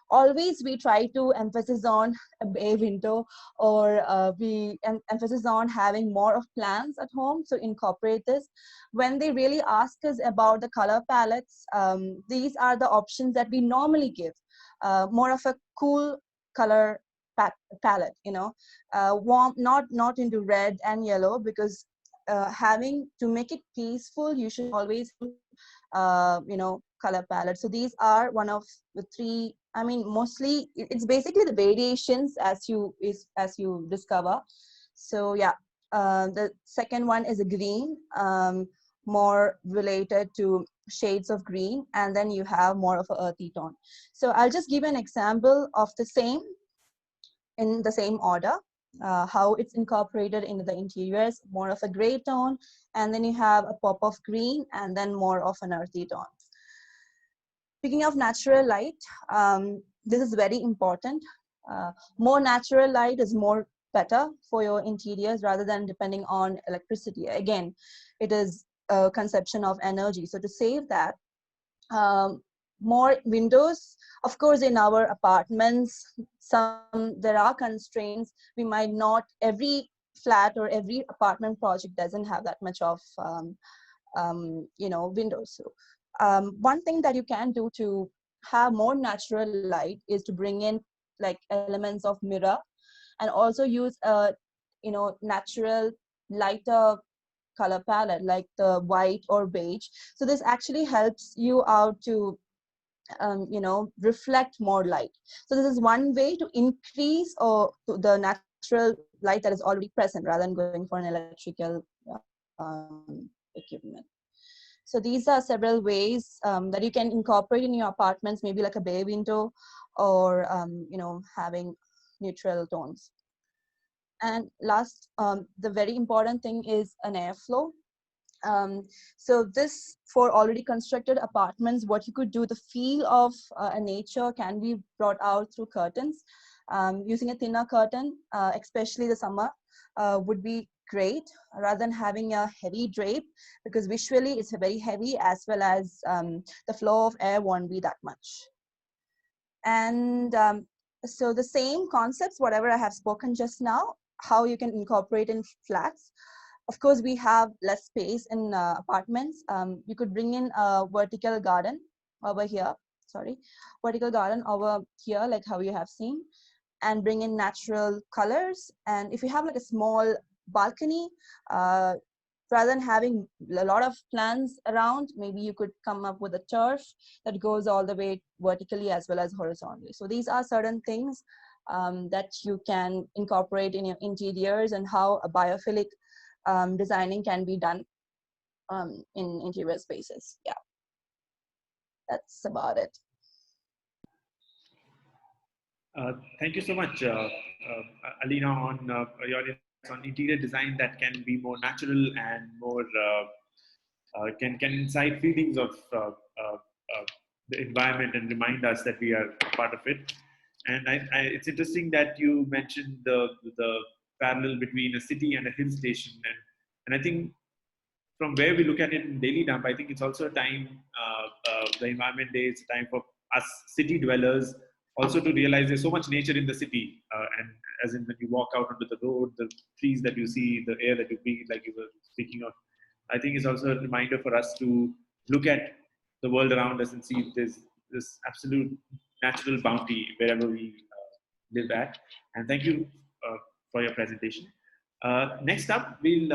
always we try to emphasize on a bay window, or we emphasis on having more of plants at home, so incorporate this. When they really ask us about the color palettes, these are the options that we normally give. More of a cool color palette, warm, not into red and yellow, because having to make it peaceful, you should always color palette. So these are one of the three. I mean, mostly it's basically the variations as you discover. So yeah, the second one is a green, more related to shades of green, and then you have more of an earthy tone. So I'll just give an example of the same in the same order. How it's incorporated into the interiors, more of a gray tone, and then you have a pop of green, and then more of an earthy tone. Speaking of natural light, this is very important. More natural light is more better for your interiors rather than depending on electricity. Again, it is a conception of energy. So to save that, more windows. Of course, in our apartments, there are constraints. We might not, every flat or every apartment project doesn't have that much of windows. So one thing that you can do to have more natural light is to bring in like elements of mirror, and also use a natural lighter color palette like the white or beige. So this actually helps you out to reflect more light. So this is one way to increase or the natural light that is already present, rather than going for an electrical equipment. So these are several ways that you can incorporate in your apartments, maybe like a bay window, or having neutral tones. And last, the very important thing is an airflow. So this, for already constructed apartments, what you could do, the feel of a nature can be brought out through curtains. Using a thinner curtain, especially the summer, would be great, rather than having a heavy drape, because visually it's very heavy, as well as the flow of air won't be that much. And so the same concepts, whatever I have spoken just now, how you can incorporate in flats. Of course, we have less space in apartments. You could bring in a vertical garden over here, vertical garden over here, like how you have seen, and bring in natural colors. And if you have like a small balcony, rather than having a lot of plants around, maybe you could come up with a turf that goes all the way vertically as well as horizontally. So these are certain things that you can incorporate in your interiors, and how a biophilic designing can be done in interior spaces. Yeah, that's about it. Thank you so much, Alina, on your insights on interior design that can be more natural and more can incite feelings of the environment and remind us that we are part of it. And it's interesting that you mentioned the parallel between a city and a hill station, and I think from where we look at it in Daily Dump, I think it's also a time, the Environment Day, it's a time for us city dwellers also to realize there's so much nature in the city. And as in when you walk out onto the road, the trees that you see, the air that you breathe, like you were speaking of, I think it's also a reminder for us to look at the world around us and see if there's this absolute natural bounty wherever we live at. And thank you for your presentation. Next up, we'll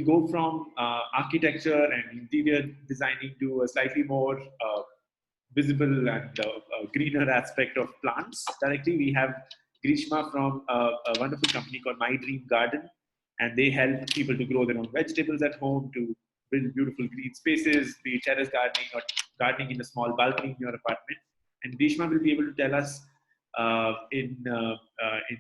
go from architecture and interior designing to a slightly more visible and greener aspect of plants. Directly, we have Grishma from a wonderful company called My Dream Garden, and they help people to grow their own vegetables at home, to build beautiful green spaces, be it terrace gardening or gardening in a small balcony in your apartment. And Grishma will be able to tell us in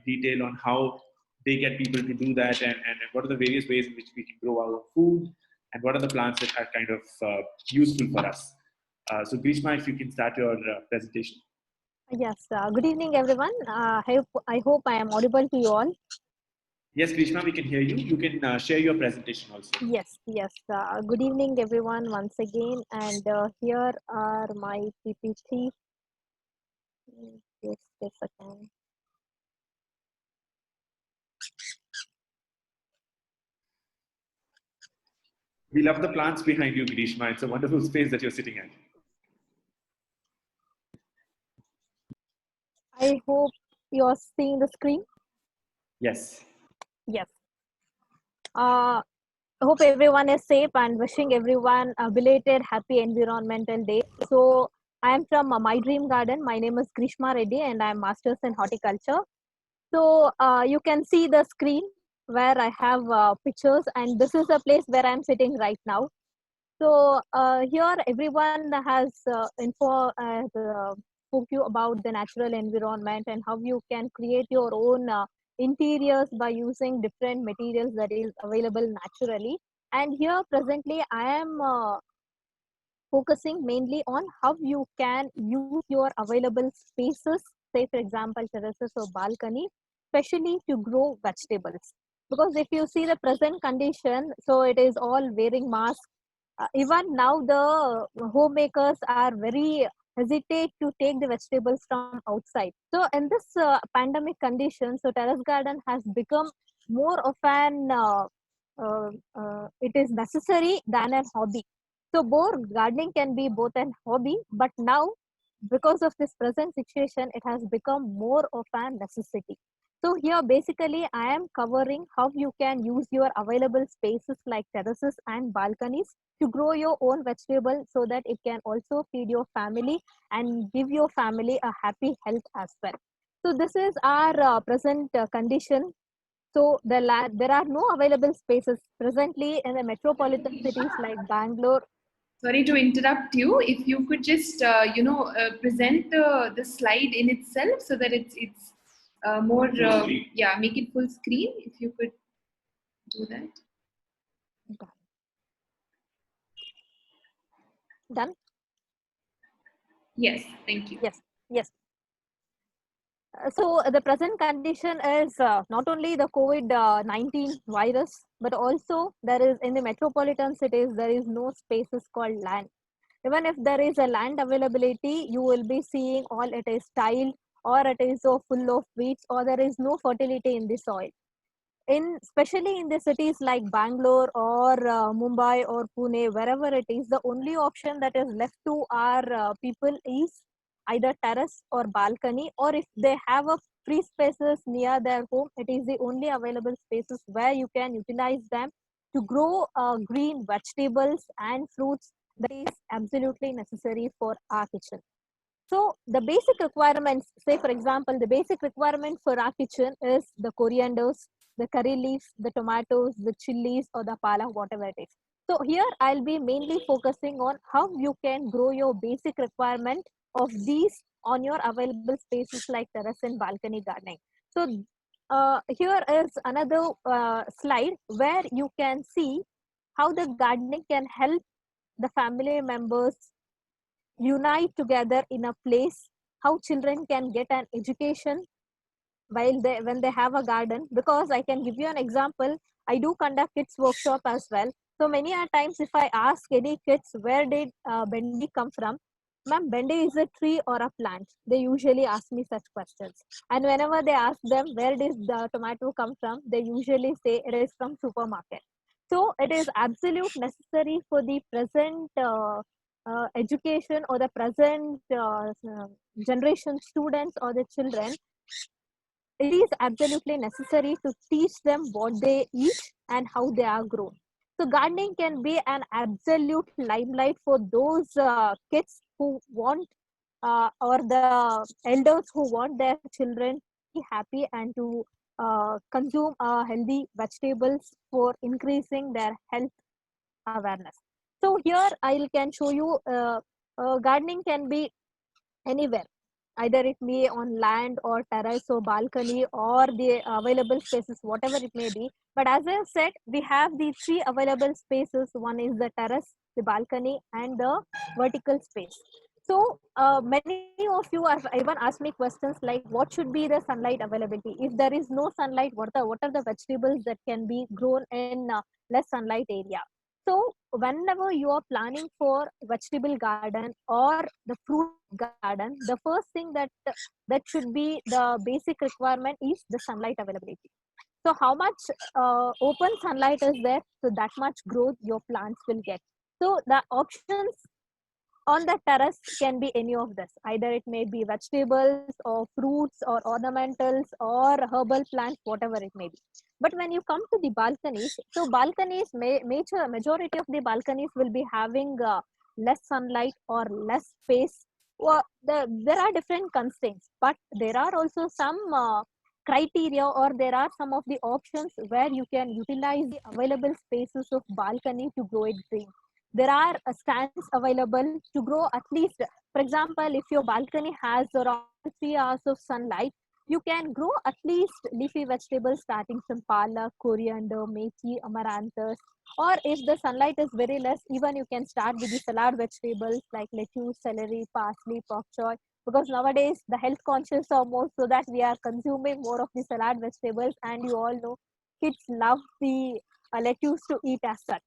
detail on how they get people to do that, and what are the various ways in which we can grow our food, and what are the plants that are kind of useful for us. So Grishma, if you can start your presentation. Yes, good evening everyone. I hope I am audible to you all. Yes, Grishma, we can hear you. You can share your presentation also. Yes, yes. Good evening, everyone, once again. And here are my PPT. Just a second. We love the plants behind you, Grishma. It's a wonderful space that you're sitting at. I hope you're seeing the screen. Yes. Yes. I hope everyone is safe and wishing everyone a belated happy Environmental Day. So, I am from My Dream Garden. My name is Grishma Reddy and I'm Masters in Horticulture. So, you can see the screen where I have pictures, and this is the place where I'm sitting right now. So here everyone has spoke you about the natural environment and how you can create your own interiors by using different materials that is available naturally. And here presently I am focusing mainly on how you can use your available spaces, say for example terraces or balcony, especially to grow vegetables. Because if you see the present condition, so it is all wearing masks. Even now the homemakers are very hesitate to take the vegetables from outside. So in this pandemic condition, so terrace garden has become more of an it is necessary than a hobby. So both gardening can be both an hobby, but now because of this present situation, it has become more of a necessity. So here basically I am covering how you can use your available spaces like terraces and balconies to grow your own vegetable so that it can also feed your family and give your family a happy health as well. So this is our present condition. So there are no available spaces presently in the metropolitan cities like Bangalore. Sorry to interrupt you. If you could just, present the slide in itself so that it's more, yeah, make it full screen. If you could do that. Done? Yes, thank you. Yes, yes. So the present condition is not only the COVID-19 virus, but also there is in the metropolitan cities, there is no spaces called land. Even if there is a land availability, you will be seeing all it is tiled or it is so full of weeds or there is no fertility in the soil. In especially in the cities like Bangalore or Mumbai or Pune, wherever it is, the only option that is left to our people is either terrace or balcony, or if they have a free spaces near their home, it is the only available spaces where you can utilize them to grow green vegetables and fruits that is absolutely necessary for our kitchen. So the basic requirements, say for example, the basic requirement for our kitchen is the corianders, the curry leaves, the tomatoes, the chilies or the pala, whatever it is. So here I'll be mainly focusing on how you can grow your basic requirement of these on your available spaces like terrace and balcony gardening. So here is another slide where you can see how the gardening can help the family members unite together in a place, how children can get an education while they when they have a garden. Because I can give you an example, I do conduct kids workshop as well. So many a times if I ask any kids where did bendi come from, ma'am, bendi is a tree or a plant, they usually ask me such questions. And whenever they ask them where does the tomato come from, they usually say it is from supermarket. So it is absolute necessary for the present education or the present generation students or the children. It is absolutely necessary to teach them what they eat and how they are grown. So gardening can be an absolute limelight for those kids who want or the elders who want their children to be happy and to consume healthy vegetables for increasing their health awareness. So here I can show you gardening can be anywhere, either it may on land or terrace or balcony or the available spaces, whatever it may be. But as I said, we have the three available spaces. One is the terrace, the balcony and the vertical space. So many of you are even asked me questions like, what should be the sunlight availability? If there is no sunlight, what are the vegetables that can be grown in less sunlight area? So whenever you are planning for vegetable garden or the fruit garden, the first thing that should be the basic requirement is the sunlight availability. So how much open sunlight is there, so that much growth your plants will get. So the options on the terrace can be any of this. Either it may be vegetables or fruits or ornamentals or herbal plants, whatever it may be. But when you come to the balconies, so balconies, majority of the balconies will be having less sunlight or less space. Well, there are different constraints, but there are also some criteria, or there are some of the options where you can utilize the available spaces of balcony to grow it green. There are stands available to grow at least, for example, if your balcony has around 3 hours of sunlight, you can grow at least leafy vegetables starting from palak, coriander, methi, amaranthus. Or if the sunlight is very less, even you can start with the salad vegetables like lettuce, celery, parsley, pak choy, because nowadays the health conscious are more, so that we are consuming more of the salad vegetables, and you all know kids love the lettuce to eat as such.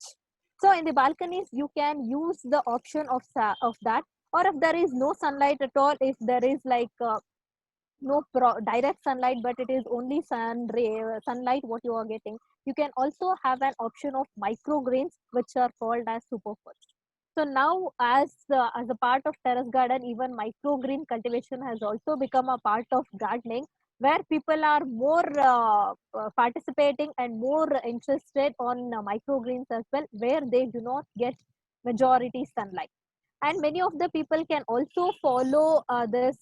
So in the balconies, you can use the option of that. Or if there is no sunlight at all, if there is like no direct sunlight, but it is only sunlight what you are getting, you can also have an option of microgreens, which are called as superfoods. So now, as a part of terrace garden, even microgreen cultivation has also become a part of gardening, where people are more participating and more interested on microgreens as well, where they do not get majority sunlight. And many of the people can also follow this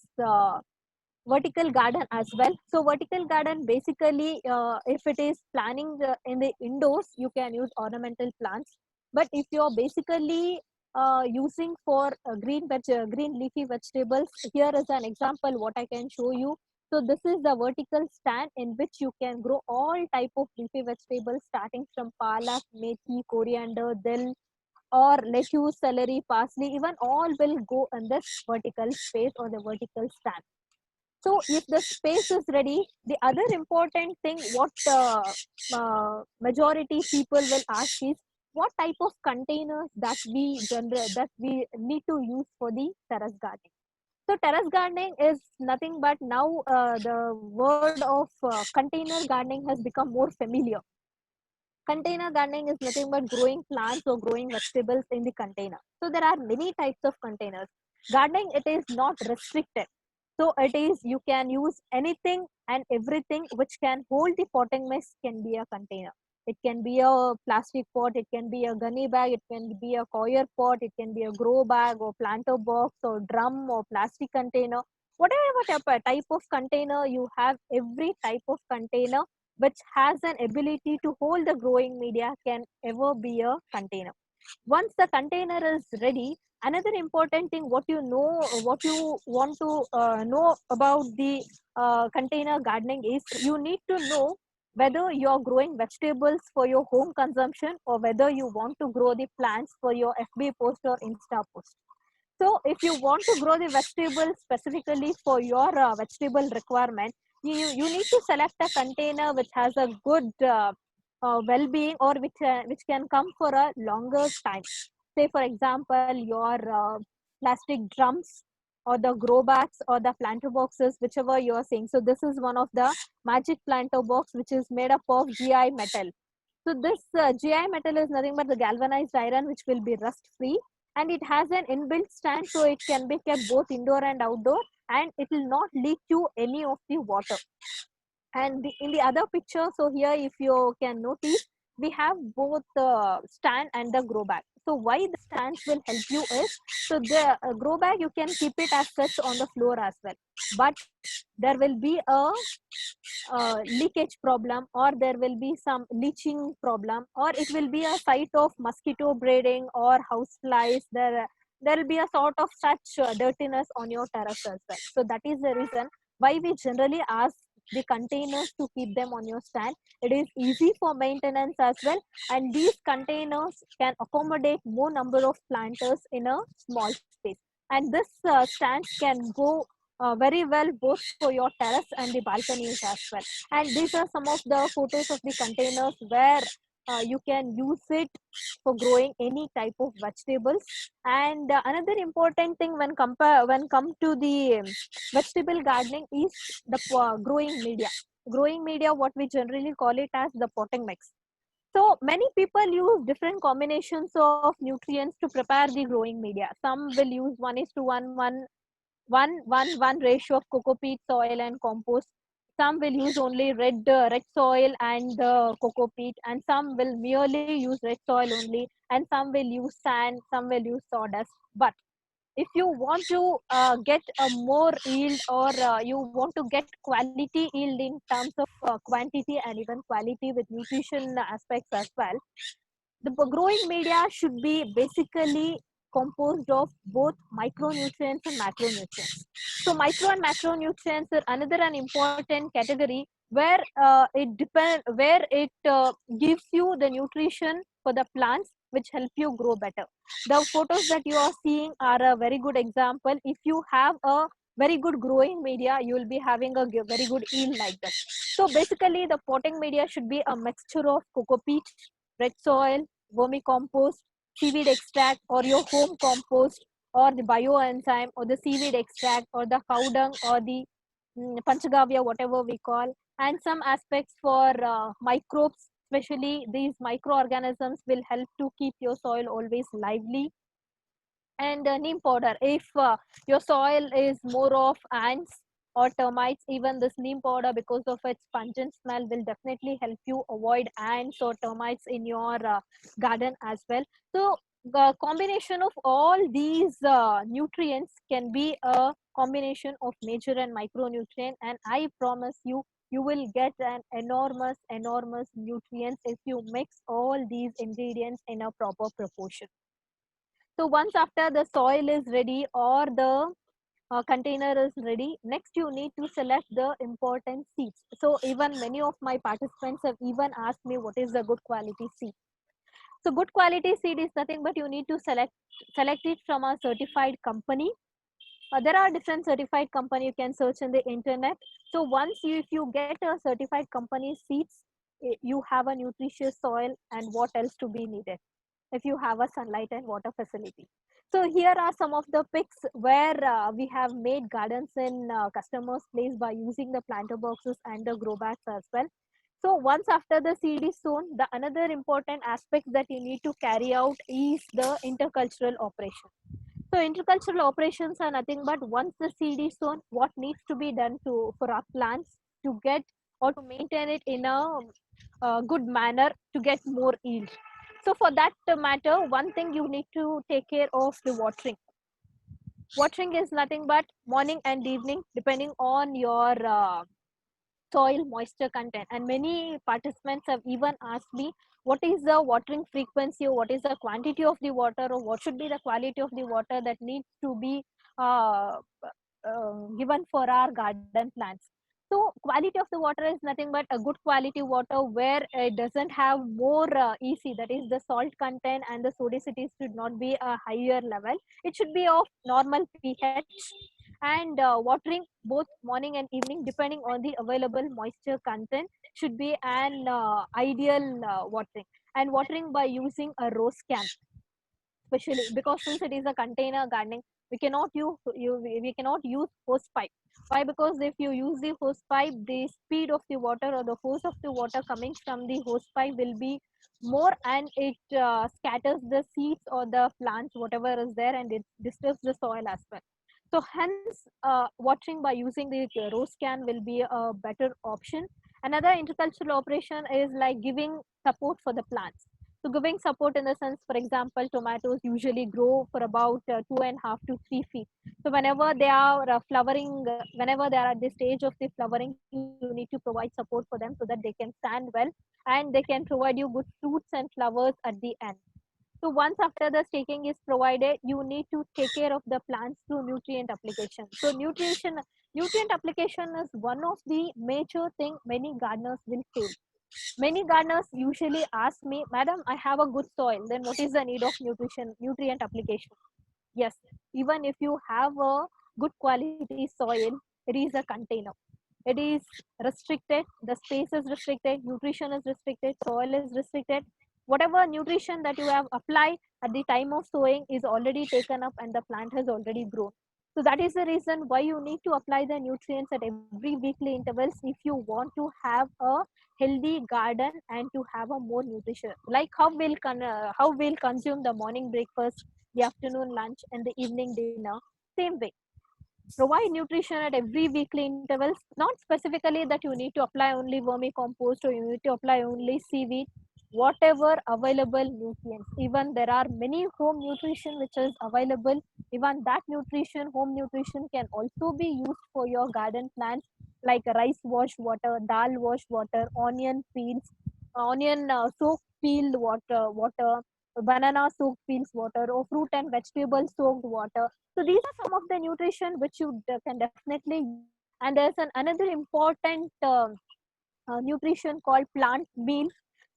vertical garden as well. So vertical garden, basically, if it is planning in the indoors, you can use ornamental plants. But if you're basically using for green leafy vegetables, here is an example what I can show you. So this is the vertical stand in which you can grow all type of leafy vegetables starting from palak, methi, coriander, dill, or lettuce, celery, parsley, even all will go in this vertical space or the vertical stand. So if the space is ready, the other important thing what majority people will ask is, what type of containers that we need to use for the terrace gardening. So terrace gardening is nothing but now the word of container gardening has become more familiar. Container gardening is nothing but growing plants or growing vegetables in the container. So there are many types of containers. Gardening, it is not restricted. So it is, you can use anything and everything which can hold the potting mix can be a container. It can be a plastic pot, it can be a gunny bag, it can be a coir pot, it can be a grow bag or planter box or drum or plastic container. Whatever type of container you have, every type of container which has an ability to hold the growing media can ever be a container. Once the container is ready, another important thing what you want to know about the container gardening is, you need to know whether you are growing vegetables for your home consumption or whether you want to grow the plants for your FB post or Insta post. So if you want to grow the vegetables specifically for your vegetable requirement, you need to select a container which has a good well-being, or which can come for a longer time. Say for example, your plastic drums or the grow bags or the planter boxes, whichever you are saying. So this is one of the magic planter box which is made up of GI metal. So this GI metal is nothing but the galvanized iron which will be rust free, and it has an inbuilt stand, so it can be kept both indoor and outdoor, and it will not leak to any of the water. And in the other picture, so here if you can notice, we have both the stand and the grow bag. So why the stands will help you is, so the grow bag you can keep it as such on the floor as well, but there will be a leakage problem, or there will be some leaching problem, or it will be a site of mosquito breeding or house flies. There will be a sort of such dirtiness on your terrace as well. So that is the reason why we generally ask the containers to keep them on your stand. It is easy for maintenance as well, and these containers can accommodate more number of planters in a small space. And this stands can go very well both for your terrace and the balconies as well. And these are some of the photos of the containers where you can use it for growing any type of vegetables. And another important thing when come to the vegetable gardening is the growing media. Growing media, what we generally call it as the potting mix. So many people use different combinations of nutrients to prepare the growing media. Some will use 1:1 ratio of coco peat soil and compost. Some will use only red soil and coco peat, and some will merely use red soil only, and some will use sand, some will use sawdust. But if you want to get a more yield, or you want to get quality yield in terms of quantity and even quality with nutrition aspects as well, the growing media should be basically composed of both micronutrients and macronutrients. So micro and macronutrients are another an important category where where it gives you the nutrition for the plants which help you grow better. The photos that you are seeing are a very good example. If you have a very good growing media, you will be having a very good yield like that. So basically the potting media should be a mixture of coco peat, red soil, vermicompost, seaweed extract, or your home compost, or the bioenzyme, or the seaweed extract, or the cow dung, or the panchagavya, whatever we call, and some aspects for microbes. Especially these microorganisms will help to keep your soil always lively. And neem powder, if your soil is more of ants or termites, even this neem powder, because of its pungent smell, will definitely help you avoid ants or termites in your garden as well. So the combination of all these nutrients can be a combination of major and micronutrient, and I promise you, you will get an enormous nutrients if you mix all these ingredients in a proper proportion. So once after the soil is ready, or the container is ready, next you need to select the important seeds. So even many of my participants have even asked me what is the good quality seed. So good quality seed is nothing but you need to select it from a certified company. There are different certified company you can search in the internet. So once if you get a certified company seeds, you have a nutritious soil, and what else to be needed if you have a sunlight and water facility. So here are some of the pics where we have made gardens in customers' place by using the planter boxes and the grow bags as well. So once after the seed is sown, the another important aspect that you need to carry out is the intercultural operation. So intercultural operations are nothing but once the seed is sown, what needs to be done to for our plants to get or to maintain it in a good manner to get more yield. So for that matter, one thing you need to take care of the watering. Watering is nothing but morning and evening, depending on your soil moisture content. And many participants have even asked me what is the watering frequency, or what is the quantity of the water, or what should be the quality of the water that needs to be uh, given for our garden plants. So quality of the water is nothing but a good quality water where it doesn't have more EC, that is the salt content, and the sodicity should not be a higher level. It should be of normal pH, and watering both morning and evening depending on the available moisture content should be an ideal watering. And watering by using a rose can, especially because since it is a container gardening, we cannot use hose pipe. Why? Because if you use the hose pipe, the speed of the water or the force of the water coming from the hose pipe will be more, and it scatters the seeds or the plants whatever is there, and it disturbs the soil as well. So hence watering by using the rose can will be a better option. Another intercultural operation is like giving support for the plants. So giving support in the sense, for example, tomatoes usually grow for about 2.5 to 3 feet. So whenever they are flowering, whenever they are at the stage of the flowering, you need to provide support for them so that they can stand well, and they can provide you good fruits and flowers at the end. So once after the staking is provided, you need to take care of the plants through nutrient application. So nutrient application is one of the major thing many gardeners will fail. Many gardeners usually ask me, Madam, I have a good soil, then what is the need of nutrient application? Yes, even if you have a good quality soil, it is a container. It is restricted, the space is restricted, nutrition is restricted, soil is restricted. Whatever nutrition that you have applied at the time of sowing is already taken up and the plant has already grown. So that is the reason why you need to apply the nutrients at every weekly intervals if you want to have a healthy garden and to have a more nutrition. Like how we'll consume the morning breakfast, the afternoon lunch, and the evening dinner. Same way, provide nutrition at every weekly intervals, not specifically that you need to apply only vermicompost or you need to apply only seaweed, whatever available nutrients. Even there are many home nutrition which is available. Even that nutrition, home nutrition, can also be used for your garden plants, like rice wash water, dal wash water, onion peels, onion soaked peeled water, banana soaked peels water, or fruit and vegetable soaked water. So these are some of the nutrition which you can definitely use. And there's another important nutrition called plant meal.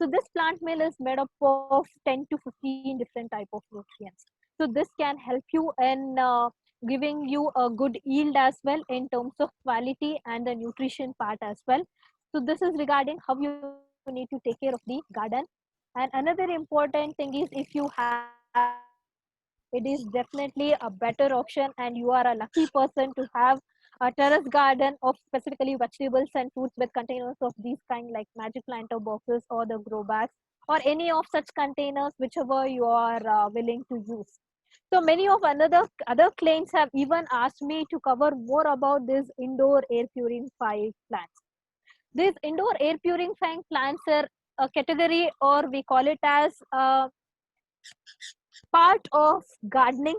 So this plant meal is made up of 10 to 15 different type of nutrients. So this can help you in giving you a good yield as well in terms of quality and the nutrition part as well. So this is regarding how you need to take care of the garden. And another important thing is, if you have a terrace garden, it is definitely a better option, and you are a lucky person to have a terrace garden of specifically vegetables and fruits with containers of these kind, like magic planter boxes or the grow bags, or any of such containers, whichever you are willing to use. So many of other clients have even asked me to cover more about this indoor air purifying plants. These indoor air purifying plants are a category, or we call it as part of gardening.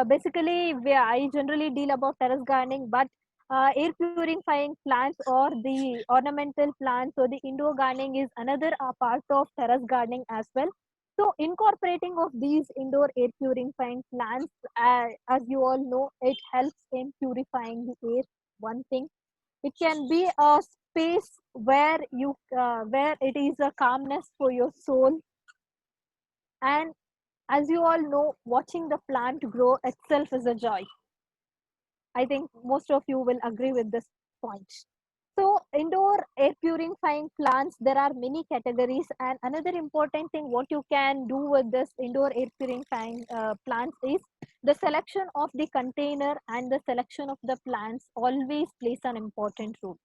Basically, I generally deal about terrace gardening, but air purifying plants or the ornamental plants or the indoor gardening is another part of terrace gardening as well. So incorporating of these indoor air purifying plants, as you all know, it helps in purifying the air. One thing, it can be a space where it is a calmness for your soul. And as you all know, watching the plant grow itself is a joy. I think most of you will agree with this point. So, indoor air purifying plants, there are many categories. And another important thing, what you can do with this indoor air purifying plants is the selection of the container and the selection of the plants always plays an important role.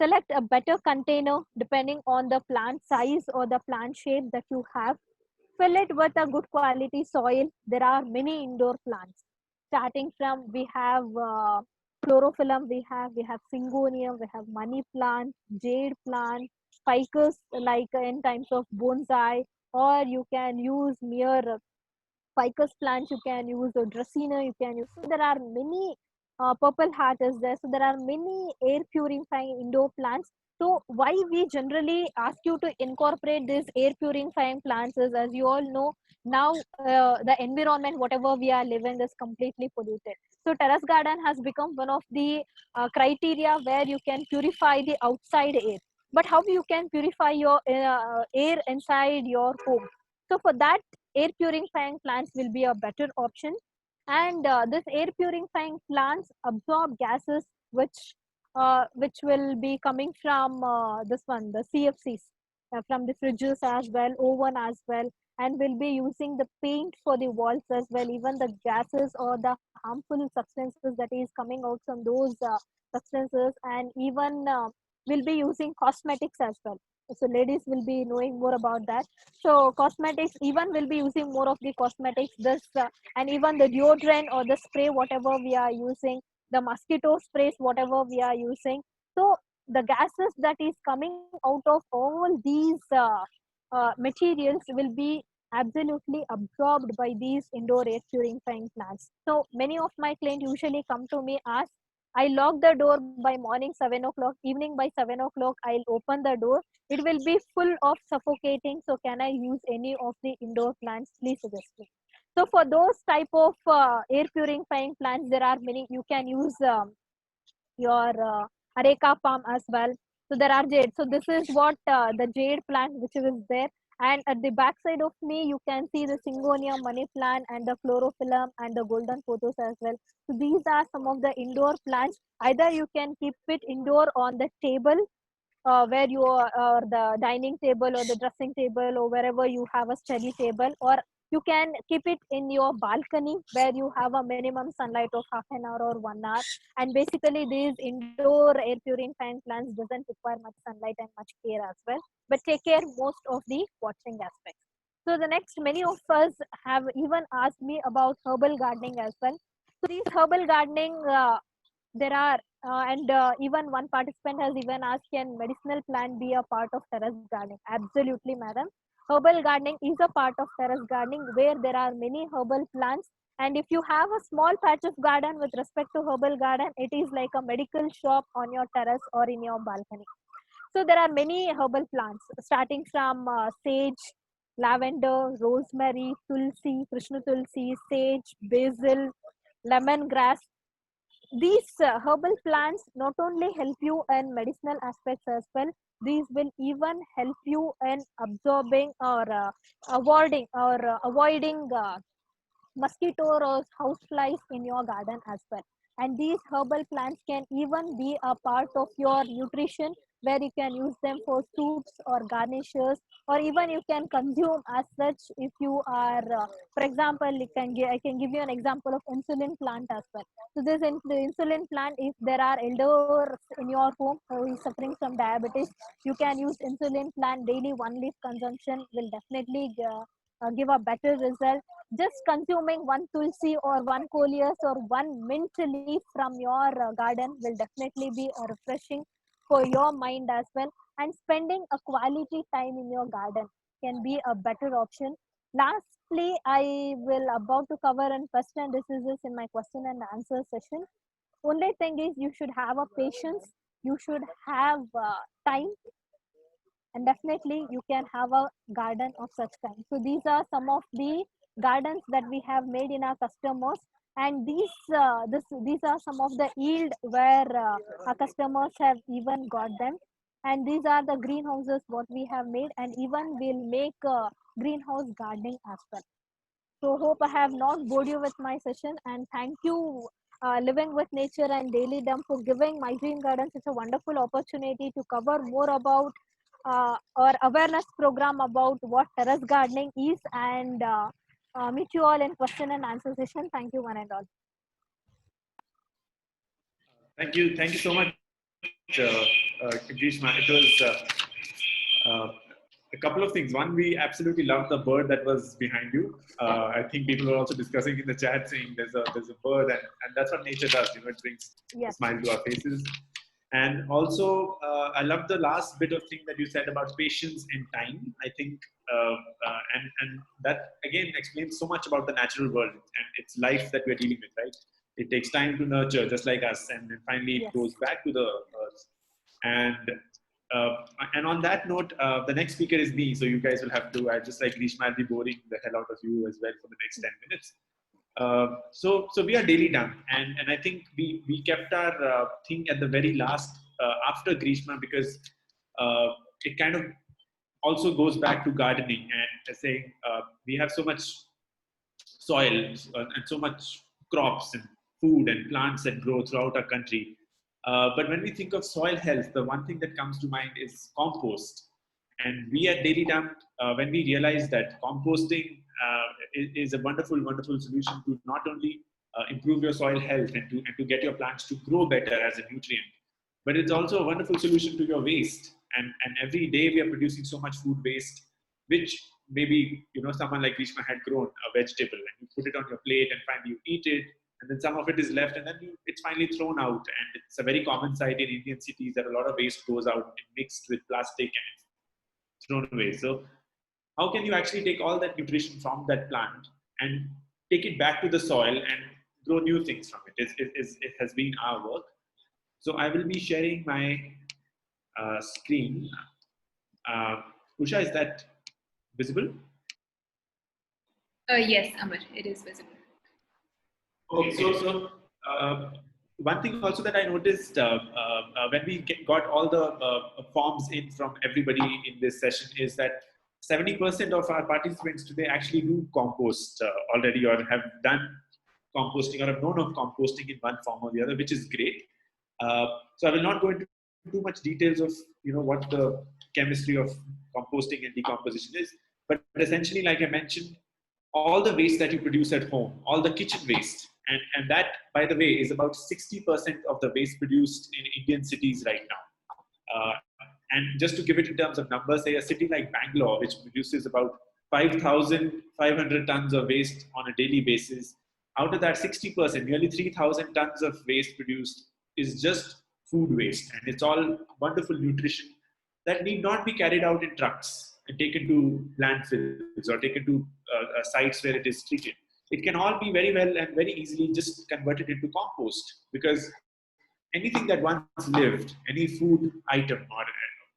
Select a better container depending on the plant size or the plant shape that you have. Fill it with a good quality soil. There are many indoor plants. Starting from, we have chlorophyllum, we have syngonium, we have money plant, jade plant, ficus, like in times of bonsai, or you can use mere ficus plants, you can use a dracaena, you can use. So there are many, purple heart is there. So there are many air purifying indoor plants. So why we generally ask you to incorporate these air purifying plants is, as you all know, now the environment, whatever we are living, is completely polluted. So terrace garden has become one of the criteria where you can purify the outside air. But how you can purify your air inside your home? So for that, air purifying plants will be a better option. And this air purifying plants absorb gases which will be coming from this one, the CFCs, from the fridges as well, oven as well, and will be using the paint for the walls as well. Even the gases or the harmful substances that is coming out from those substances, and even will be using cosmetics as well. So ladies will be knowing more about that. So cosmetics, even will be using more of the cosmetics, this and even the deodorant or the spray, whatever we are using, the mosquito sprays, whatever we are using. So the gases that is coming out of all these materials will be absolutely absorbed by these indoor air purifying plants. So many of my clients usually come to me, ask, I lock the door by morning 7 o'clock, evening by 7 o'clock, I'll open the door. It will be full of suffocating. So can I use any of the indoor plants? Please suggest me. So for those type of air purifying plants, there are many. You can use your areca palm as well. So there are jade. So this is what the jade plant which is there. And at the back side of me, you can see the Syngonium money plant and the chlorophyllum and the golden pothos as well. So these are some of the indoor plants. Either you can keep it indoor on the table, where you are, or the dining table or the dressing table, or wherever you have a study table, or you can keep it in your balcony where you have a minimum sunlight of half an hour or 1 hour. And basically these indoor air purifying plants doesn't require much sunlight and much care as well, but take care most of the watering aspects. So the next, many of us have even asked me about herbal gardening as well. So these herbal gardening, there are and even one participant has even asked, can medicinal plant be a part of terrace gardening? Absolutely, madam. Herbal gardening is a part of terrace gardening where there are many herbal plants. And if you have a small patch of garden with respect to herbal garden, it is like a medical shop on your terrace or in your balcony. So there are many herbal plants starting from sage, lavender, rosemary, tulsi, Krishna tulsi, sage, basil, lemongrass. These herbal plants not only help you in medicinal aspects as well, these will even help you in absorbing or avoiding mosquito or house flies in your garden as well. And these herbal plants can even be a part of your nutrition, where you can use them for soups or garnishes, or even you can consume as such. If you are for example, I can give you an example of insulin plant as well. So this the insulin plant, if there are elders in your home who is suffering from diabetes, you can use insulin plant daily. One leaf consumption will definitely give a better result. Just consuming one tulsi or one coleus or one mint leaf from your garden will definitely be a refreshing for your mind as well. And spending a quality time in your garden can be a better option. Lastly, I will about to cover and first, and this is this in my question and answer session. Only thing is, you should have a patience, you should have time, and definitely you can have a garden of such kind. So these are some of the gardens that we have made in our customers, and these are some of the yield where our customers have even got them. And these are the greenhouses what we have made, and even we'll make greenhouse gardening as well. So hope I have not bored you with my session, and thank you, Living with Nature and Daily Dump, for giving My Green Garden such a wonderful opportunity to cover more about our awareness program about what terrace gardening is, and meet you all in question and answer session. Thank you, one and all. Thank you so much, Grishma. It was a couple of things. One, we absolutely loved the bird that was behind you. I think people were also discussing in the chat saying there's a bird, and that's what nature does. You know, it brings a smile to our faces. And also, I love the last bit of thing that you said about patience and time. I think, and that again explains so much about the natural world and its life that we're dealing with, right? It takes time to nurture, just like us, and then finally it goes back to the earth. And on that note, the next speaker is me, so you guys will have to. I just like Grishma, I'll be boring the hell out of you as well for the next 10 minutes. So we are daily done, and I think we kept our thing at the very last after Grishma, because it kind of also goes back to gardening and saying we have so much soil and so much crops and food and plants that grow throughout our country. But when we think of soil health, the one thing that comes to mind is compost. And we at Daily Dump, when we realized that composting is a wonderful, wonderful solution to not only improve your soil health and to get your plants to grow better as a nutrient, but it's also a wonderful solution to your waste. And every day we are producing so much food waste, which maybe someone like Grishma had grown a vegetable, and you put it on your plate and finally you eat it, and then some of it is left, and then it's finally thrown out. And it's a very common sight in Indian cities that a lot of waste goes out mixed with plastic and it's thrown away. So how can you actually take all that nutrition from that plant and take it back to the soil and grow new things from it? It has been our work. So I will be sharing my screen. Usha, is that visible? Yes, Amar, it is visible. Okay, so one thing also that I noticed when we got all the forms in from everybody in this session is that 70% of our participants today actually do compost already, or have done composting, or have known of composting in one form or the other, which is great. So I will not go into too much details of what the chemistry of composting and decomposition is, but essentially, like I mentioned, all the waste that you produce at home, all the kitchen waste, and that, by the way, is about 60% of the waste produced in Indian cities right now. And just to give it in terms of numbers, say a city like Bangalore, which produces about 5,500 tons of waste on a daily basis, out of that 60%, nearly 3,000 tons of waste produced is just food waste. And it's all wonderful nutrition that need not be carried out in trucks and taken to landfills or taken to sites where it is treated. It can all be very well and very easily just converted into compost, because anything that once lived, any food item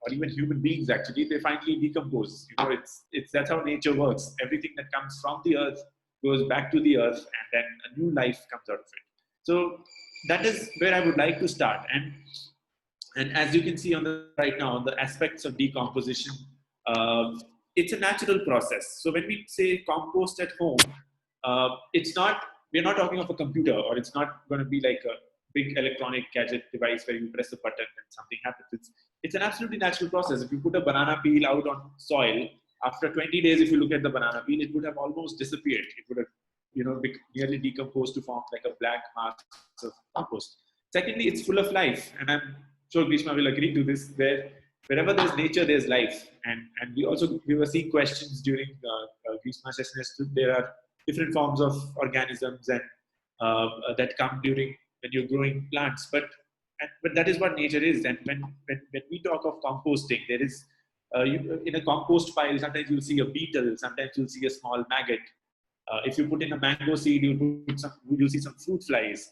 or even human beings, actually, they finally decompose. It's that's how nature works. Everything that comes from the earth goes back to the earth, and then a new life comes out of it. So that is where I would like to start. And as you can see on the right now, on the aspects of decomposition, it's a natural process. So when we say compost at home, we're not talking of a computer, or it's not going to be like a big electronic gadget device where you press a button and something happens. It's an absolutely natural process. If you put a banana peel out on soil, after 20 days, if you look at the banana peel, it would have almost disappeared. It would have, nearly decomposed to form like a black mass of compost. Secondly, it's full of life, and I'm sure Grishma will agree to this. Wherever there's nature, there's life, and we were seeing questions during Grishma session. There are different forms of organisms and that come during when you're growing plants, but that is what nature is. And when we talk of composting, there is in a compost pile, sometimes you'll see a beetle, sometimes you'll see a small maggot. If you put in a mango seed, you'll see some fruit flies,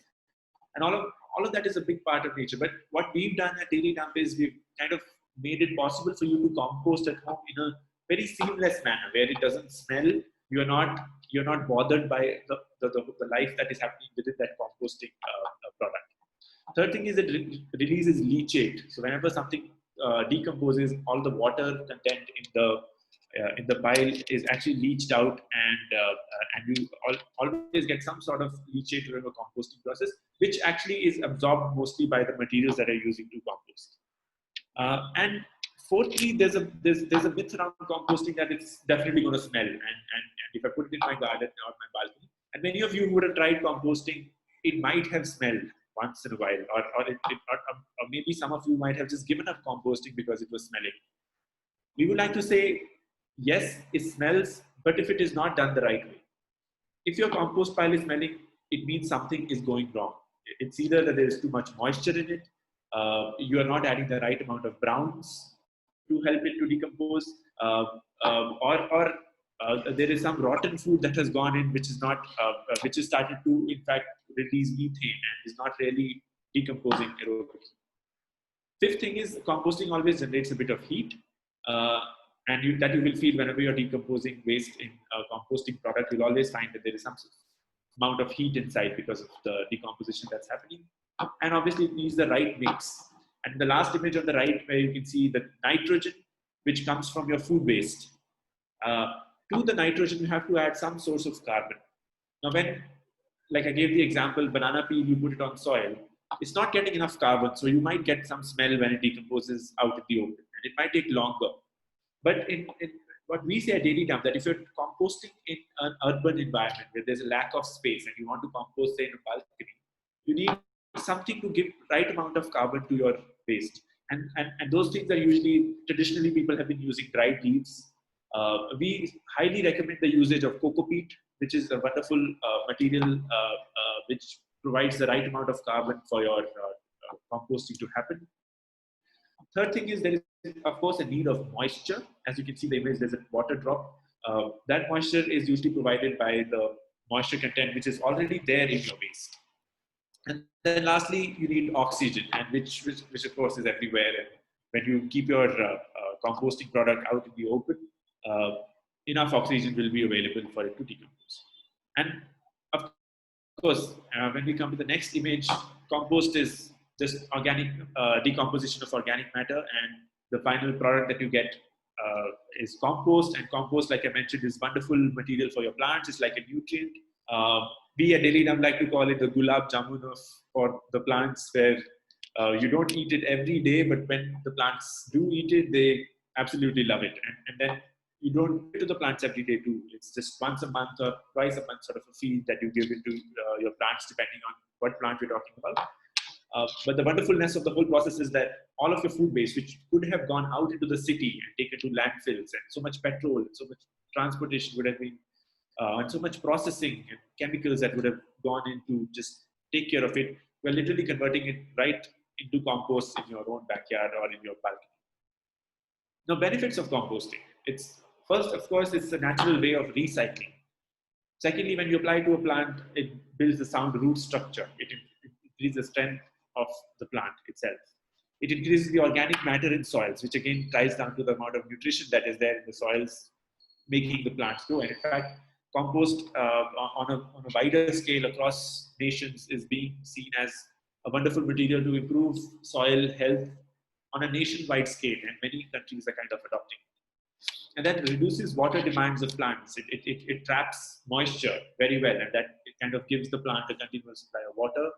and all of that is a big part of nature. But what we've done at Daily Dump is we've kind of made it possible for you to compost at home in a very seamless manner, where it doesn't smell. You're not bothered by the life that is happening within that composting product. Third thing is it releases leachate. So whenever something decomposes, all the water content in the pile is actually leached out, and you always get some sort of leachate during a composting process, which actually is absorbed mostly by the materials that are using to compost. And fourthly, there's a myth around composting that it's definitely going to smell. And if I put it in my garden or my balcony, and many of you would have tried composting, it might have smelled once in a while, or maybe some of you might have just given up composting because it was smelling. We would like to say, yes, it smells, but if it is not done the right way, if your compost pile is smelling, it means something is going wrong. It's either that there is too much moisture in it, you are not adding the right amount of browns to help it to decompose, or there is some rotten food that has gone in, which is started to, in fact, release methane and is not really decomposing aerobically. Fifth thing is, composting always generates a bit of heat, and that you will feel whenever you're decomposing waste in a composting product. You'll always find that there is some amount of heat inside because of the decomposition that's happening. And obviously, it needs the right mix. And the last image on the right, where you can see the nitrogen, which comes from your food waste. To the nitrogen, you have to add some source of carbon. Now, like I gave the example, banana peel, you put it on soil, it's not getting enough carbon, so you might get some smell when it decomposes out in the open, and it might take longer. But in what we say at Daily Dump, that if you're composting in an urban environment where there's a lack of space and you want to compost, say, in a balcony, you need something to give right amount of carbon to your waste. And those things are usually, traditionally, people have been using dried leaves. We highly recommend the usage of coco peat, which is a wonderful material which provides the right amount of carbon for your composting to happen. Third thing is, there is, of course, a need of moisture. As you can see the image, there's a water drop. That moisture is usually provided by the moisture content which is already there in your waste. And then lastly, you need oxygen, and which of course is everywhere. And when you keep your composting product out in the open, enough oxygen will be available for it to decompose. And of course, when we come to the next image, compost is just organic decomposition of organic matter, and the final product that you get is compost, and compost, like I mentioned, is wonderful material for your plants. It's like a nutrient. We at Daily Dam like to call it the gulab jamun for the plants, where you don't eat it every day, but when the plants do eat it, they absolutely love it. And then you don't give it to the plants every day too. It's just once a month or twice a month sort of a feed that you give into your plants, depending on what plant we're talking about. But the wonderfulness of the whole process is that all of your food waste, which could have gone out into the city and taken to landfills, and so much petrol and so much transportation would have been, and so much processing and chemicals that would have gone into just take care of it, we're literally converting it right into compost in your own backyard or in your balcony. Now, benefits of composting. It's first, of course, it's a natural way of recycling. Secondly, when you apply to a plant, it builds a sound root structure. It increases the strength of the plant itself. It increases the organic matter in soils, which again ties down to the amount of nutrition that is there in the soils, making the plants grow. And in fact, compost on a wider scale across nations is being seen as a wonderful material to improve soil health on a nationwide scale, and many countries are kind of adopting it. And that reduces water demands of plants. It traps moisture very well, and that it kind of gives the plant a continuous supply of water.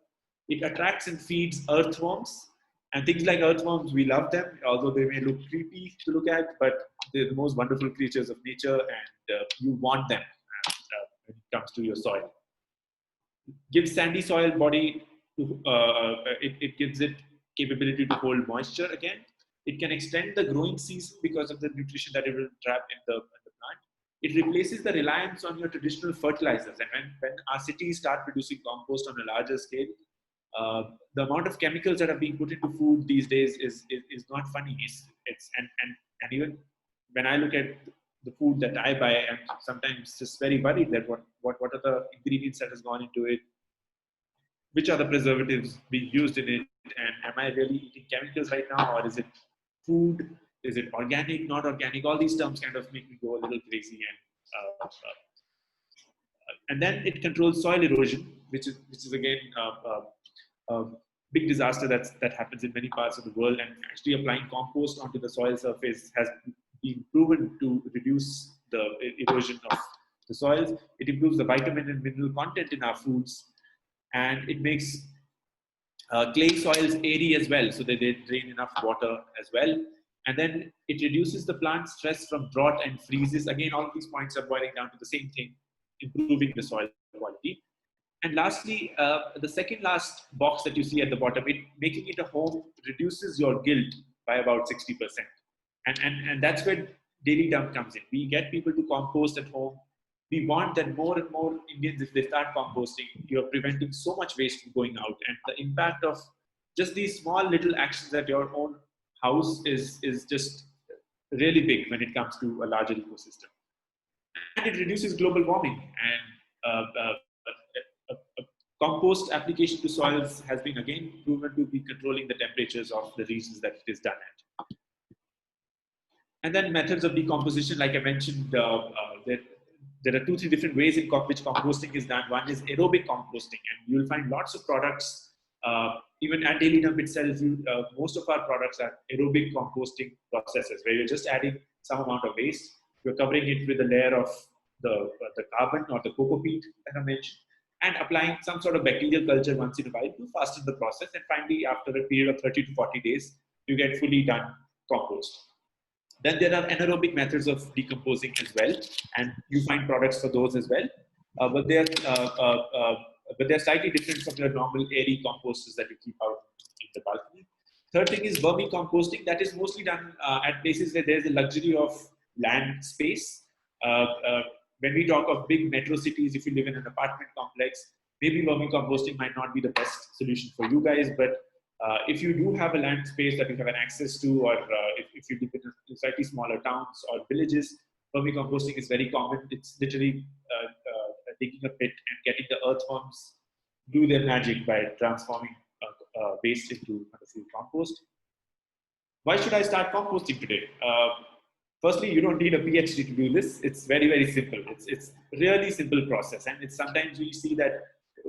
It attracts and feeds earthworms, and things like earthworms, we love them, although they may look creepy to look at, but they're the most wonderful creatures of nature, and you want them when it comes to your soil. Gives sandy soil body to, it gives it capability to hold moisture again. It can extend the growing season because of the nutrition that it will trap in the plant. It replaces the reliance on your traditional fertilizers. And when our cities start producing compost on a larger scale, the amount of chemicals that are being put into food these days is not funny. And even when I look at the food that I buy, I'm sometimes just very worried that what are the ingredients that has gone into it, which are the preservatives being used in it, and am I really eating chemicals right now, or is it food? Is it organic, not organic? All these terms kind of make me go a little crazy. And then it controls soil erosion, which is again a big disaster that happens in many parts of the world. And actually applying compost onto the soil surface has been proven to reduce the erosion of the soils. It improves the vitamin and mineral content in our foods, and it makes clay soils airy as well, so that they drain enough water as well. And then it reduces the plant stress from drought and freezes. Again, all of these points are boiling down to the same thing, improving the soil quality. And lastly, the second last box that you see at the bottom, making it a home reduces your guilt by about 60%. And that's where Daily Dump comes in. We get people to compost at home. We want that more and more Indians, if they start composting, you're preventing so much waste from going out. And the impact of just these small little actions at your own house is just really big when it comes to a larger ecosystem. And it reduces global warming. And a compost application to soils has been again proven to be controlling the temperatures of the regions that it is done at. And then methods of decomposition, like I mentioned, there are 2-3 different ways in which composting is done. One is aerobic composting, and you'll find lots of products, even at Daily Dump itself, most of our products are aerobic composting processes, where you're just adding some amount of waste. You're covering it with a layer of the carbon or the cocoa peat that I mentioned, and applying some sort of bacterial culture once in a while to fasten the process. And finally, after a period of 30 to 40 days, you get fully done compost. Then there are anaerobic methods of decomposing as well, and you find products for those as well. But they're slightly different from your normal airy composters that you keep out in the balcony. Third thing is vermicomposting. That is mostly done at places where there's a luxury of land space. When we talk of big metro cities, if you live in an apartment complex, maybe vermicomposting might not be the best solution for you guys, but if you do have a land space that you have an access to, or if you live in slightly smaller towns or villages, vermicomposting is very common. It's literally digging a pit and getting the earthworms do their magic by transforming waste into wonderful compost. Why should I start composting today? Firstly, you don't need a PhD to do this. It's very, very simple. It's really simple process. And it's sometimes we see that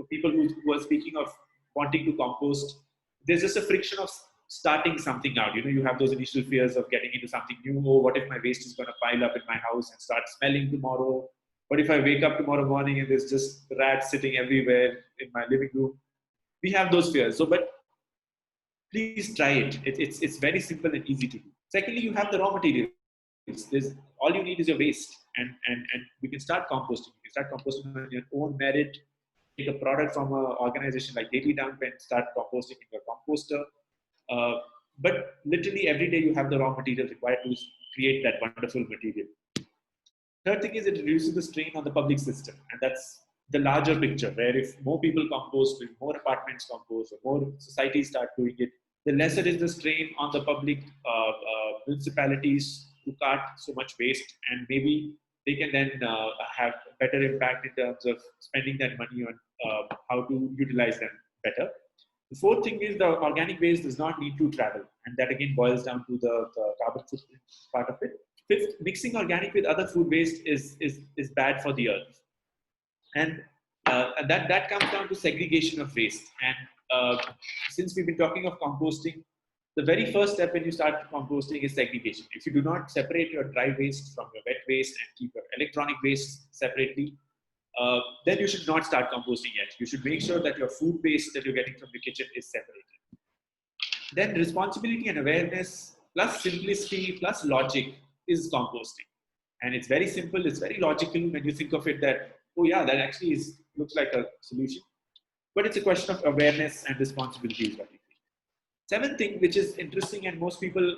people who are speaking of wanting to compost, there's just a friction of starting something out. You have those initial fears of getting into something new. Oh, what if my waste is going to pile up in my house and start smelling tomorrow? What if I wake up tomorrow morning and there's just rats sitting everywhere in my living room? We have those fears. So, but please try it. It's very simple and easy to do. Secondly, you have the raw materials. All you need is your waste, and you can start composting. You can start composting on your own merit. Take a product from an organization like Daily Dump and start composting in your composter. But literally every day you have the raw material required to create that wonderful material. Third thing is it reduces the strain on the public system, and that's the larger picture, where if more people compost, if more apartments compost, or more societies start doing it, the lesser is the strain on the public municipalities to cart so much waste, and maybe they can then have better impact in terms of spending that money on how to utilize them better. The fourth thing is the organic waste does not need to travel, and that again boils down to the carbon footprint part of it. Fifth, mixing organic with other food waste is bad for the earth, and that comes down to segregation of waste. And since we've been talking of composting, the very first step when you start composting is segregation. If you do not separate your dry waste from your wet waste and keep your electronic waste separately, then you should not start composting yet. You should make sure that your food waste that you're getting from the kitchen is separated. Then responsibility and awareness plus simplicity plus logic is composting. And it's very simple, it's very logical when you think of it that, oh yeah, that actually looks like a solution. But it's a question of awareness and responsibility is what we think. Seventh thing, which is interesting and most people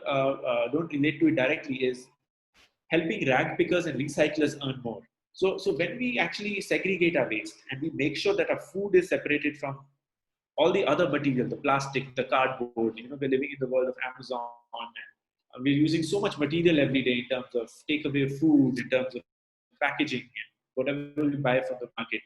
don't relate to it directly, is helping rag pickers and recyclers earn more. So when we actually segregate our waste and we make sure that our food is separated from all the other material, the plastic, the cardboard, we're living in the world of Amazon, and we're using so much material every day in terms of takeaway food, in terms of packaging, and whatever we buy from the market.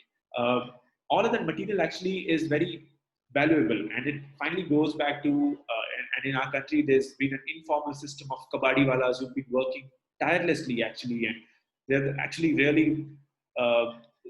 All of that material actually is very valuable, and it finally goes back to, and in our country, there's been an informal system of kabadiwalas who've been working tirelessly actually, and they're actually really,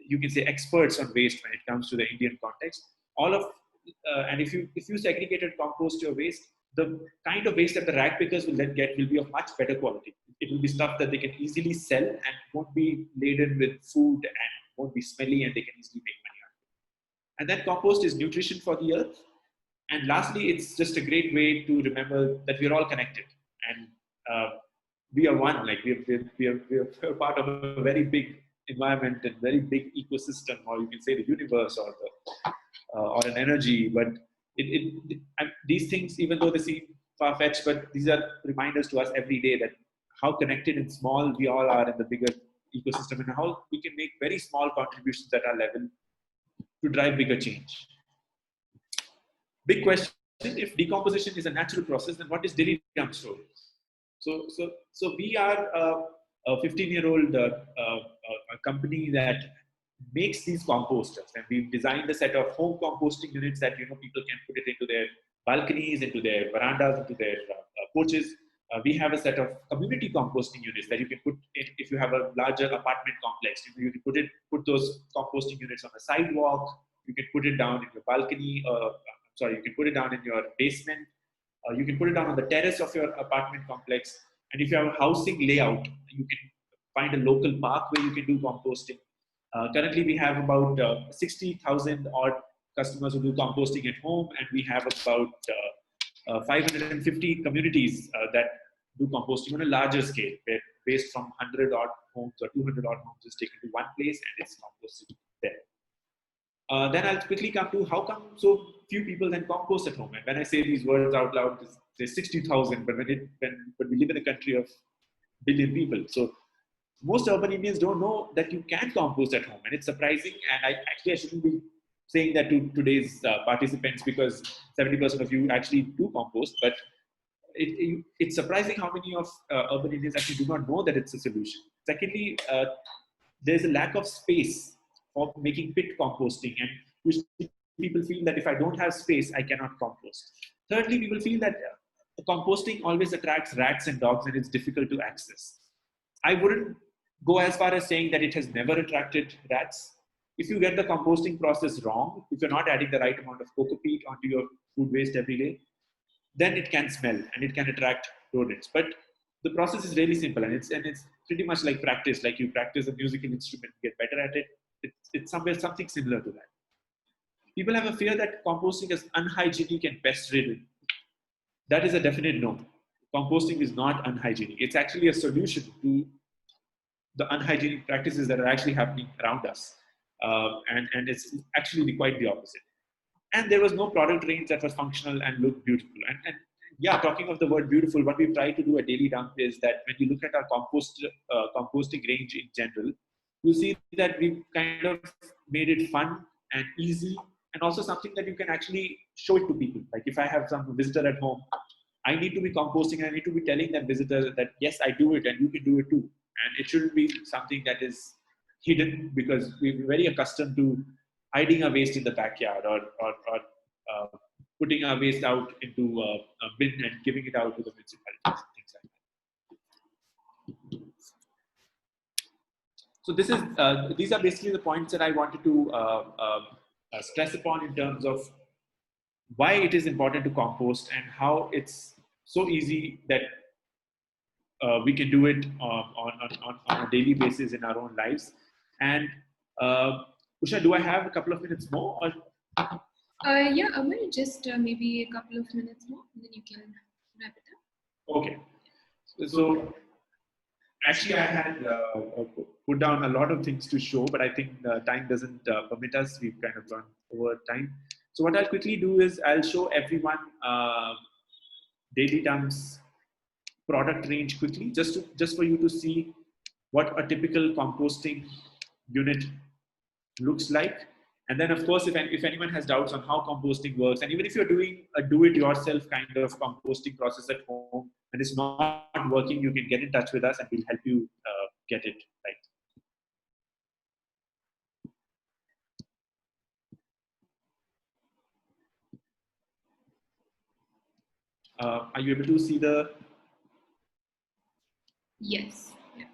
you can say, experts on waste when it comes to the Indian context. And if you segregate and compost your waste, the kind of waste that the rag pickers will then get will be of much better quality. It will be stuff that they can easily sell and won't be laden with food and won't be smelly, and they can easily make money on it. And then compost is nutrition for the earth. And lastly, it's just a great way to remember that we're all connected, and we are one. Like we are part of a very big environment and very big ecosystem, or you can say the universe, or an energy. But these things, even though they seem far-fetched, but these are reminders to us every day that how connected and small we all are in the bigger ecosystem, and how we can make very small contributions at our level to drive bigger change. Big question: if decomposition is a natural process, then what is Daily Dump's role? So we are a 15-year-old company that makes these composters, and we've designed a set of home composting units that people can put it into their balconies, into their verandas, into their porches. We have a set of community composting units that you can put in if you have a larger apartment complex. You can put those composting units on a sidewalk. You can put it down in your balcony. You can put it down in your basement. You can put it down on the terrace of your apartment complex. And if you have a housing layout, you can find a local park where you can do composting. Currently, we have about 60,000 odd customers who do composting at home, and we have about 550 communities that do composting on a larger scale, where waste from 100 odd homes or 200 odd homes is taken to one place and it's composted there. Then I'll quickly come to how come so few people then compost at home. And when I say these words out loud, there's 60,000, but when we live in a country of billion people, so most urban Indians don't know that you can compost at home, and it's surprising. And I shouldn't be saying that to today's participants, because 70% of you actually do compost, but it's surprising how many of urban Indians actually do not know that it's a solution. Secondly, there's a lack of space for making pit composting, and usually people feel that if I don't have space, I cannot compost. Thirdly, people feel that composting always attracts rats and dogs, and it's difficult to access. I wouldn't go as far as saying that it has never attracted rats. If you get the composting process wrong, if you're not adding the right amount of coco peat onto your food waste every day, then it can smell and it can attract rodents. But the process is really simple, and it's pretty much like practice. Like you practice a musical instrument, get better at it. It's something similar to that. People have a fear that composting is unhygienic and pest-ridden. That is a definite no. Composting is not unhygienic. It's actually a solution to the unhygienic practices that are actually happening around us. And it's actually quite the opposite. And there was no product range that was functional and looked beautiful. And yeah, talking of the word beautiful, what we try to do at Daily Dump is that when you look at our composting range in general, you see that we've kind of made it fun and easy, and also something that you can actually show it to people. Like if I have some visitor at home, I need to be composting, and I need to be telling that visitor that yes, I do it and you can do it too. And it shouldn't be something that is hidden, because we're very accustomed to hiding our waste in the backyard, or putting our waste out into a bin and giving it out to the municipalities, things like that. So this is these are basically the points that I wanted to stress upon in terms of why it is important to compost and how it's so easy that we can do it on a daily basis in our own lives. And Usha, do I have a couple of minutes more? Or? Yeah, Amar, just maybe a couple of minutes more, and then you can wrap it up. Okay. So actually, I had put down a lot of things to show, but I think time doesn't permit us. We've kind of gone over time. So what I'll quickly do is I'll show everyone Daily Dump's product range quickly, just for you to see what a typical composting unit looks like. And then, of course, if anyone has doubts on how composting works, and even if you're doing a do-it-yourself kind of composting process at home and it's not working, you can get in touch with us and we'll help you get it right. Are you able to see the? Yes. Yeah.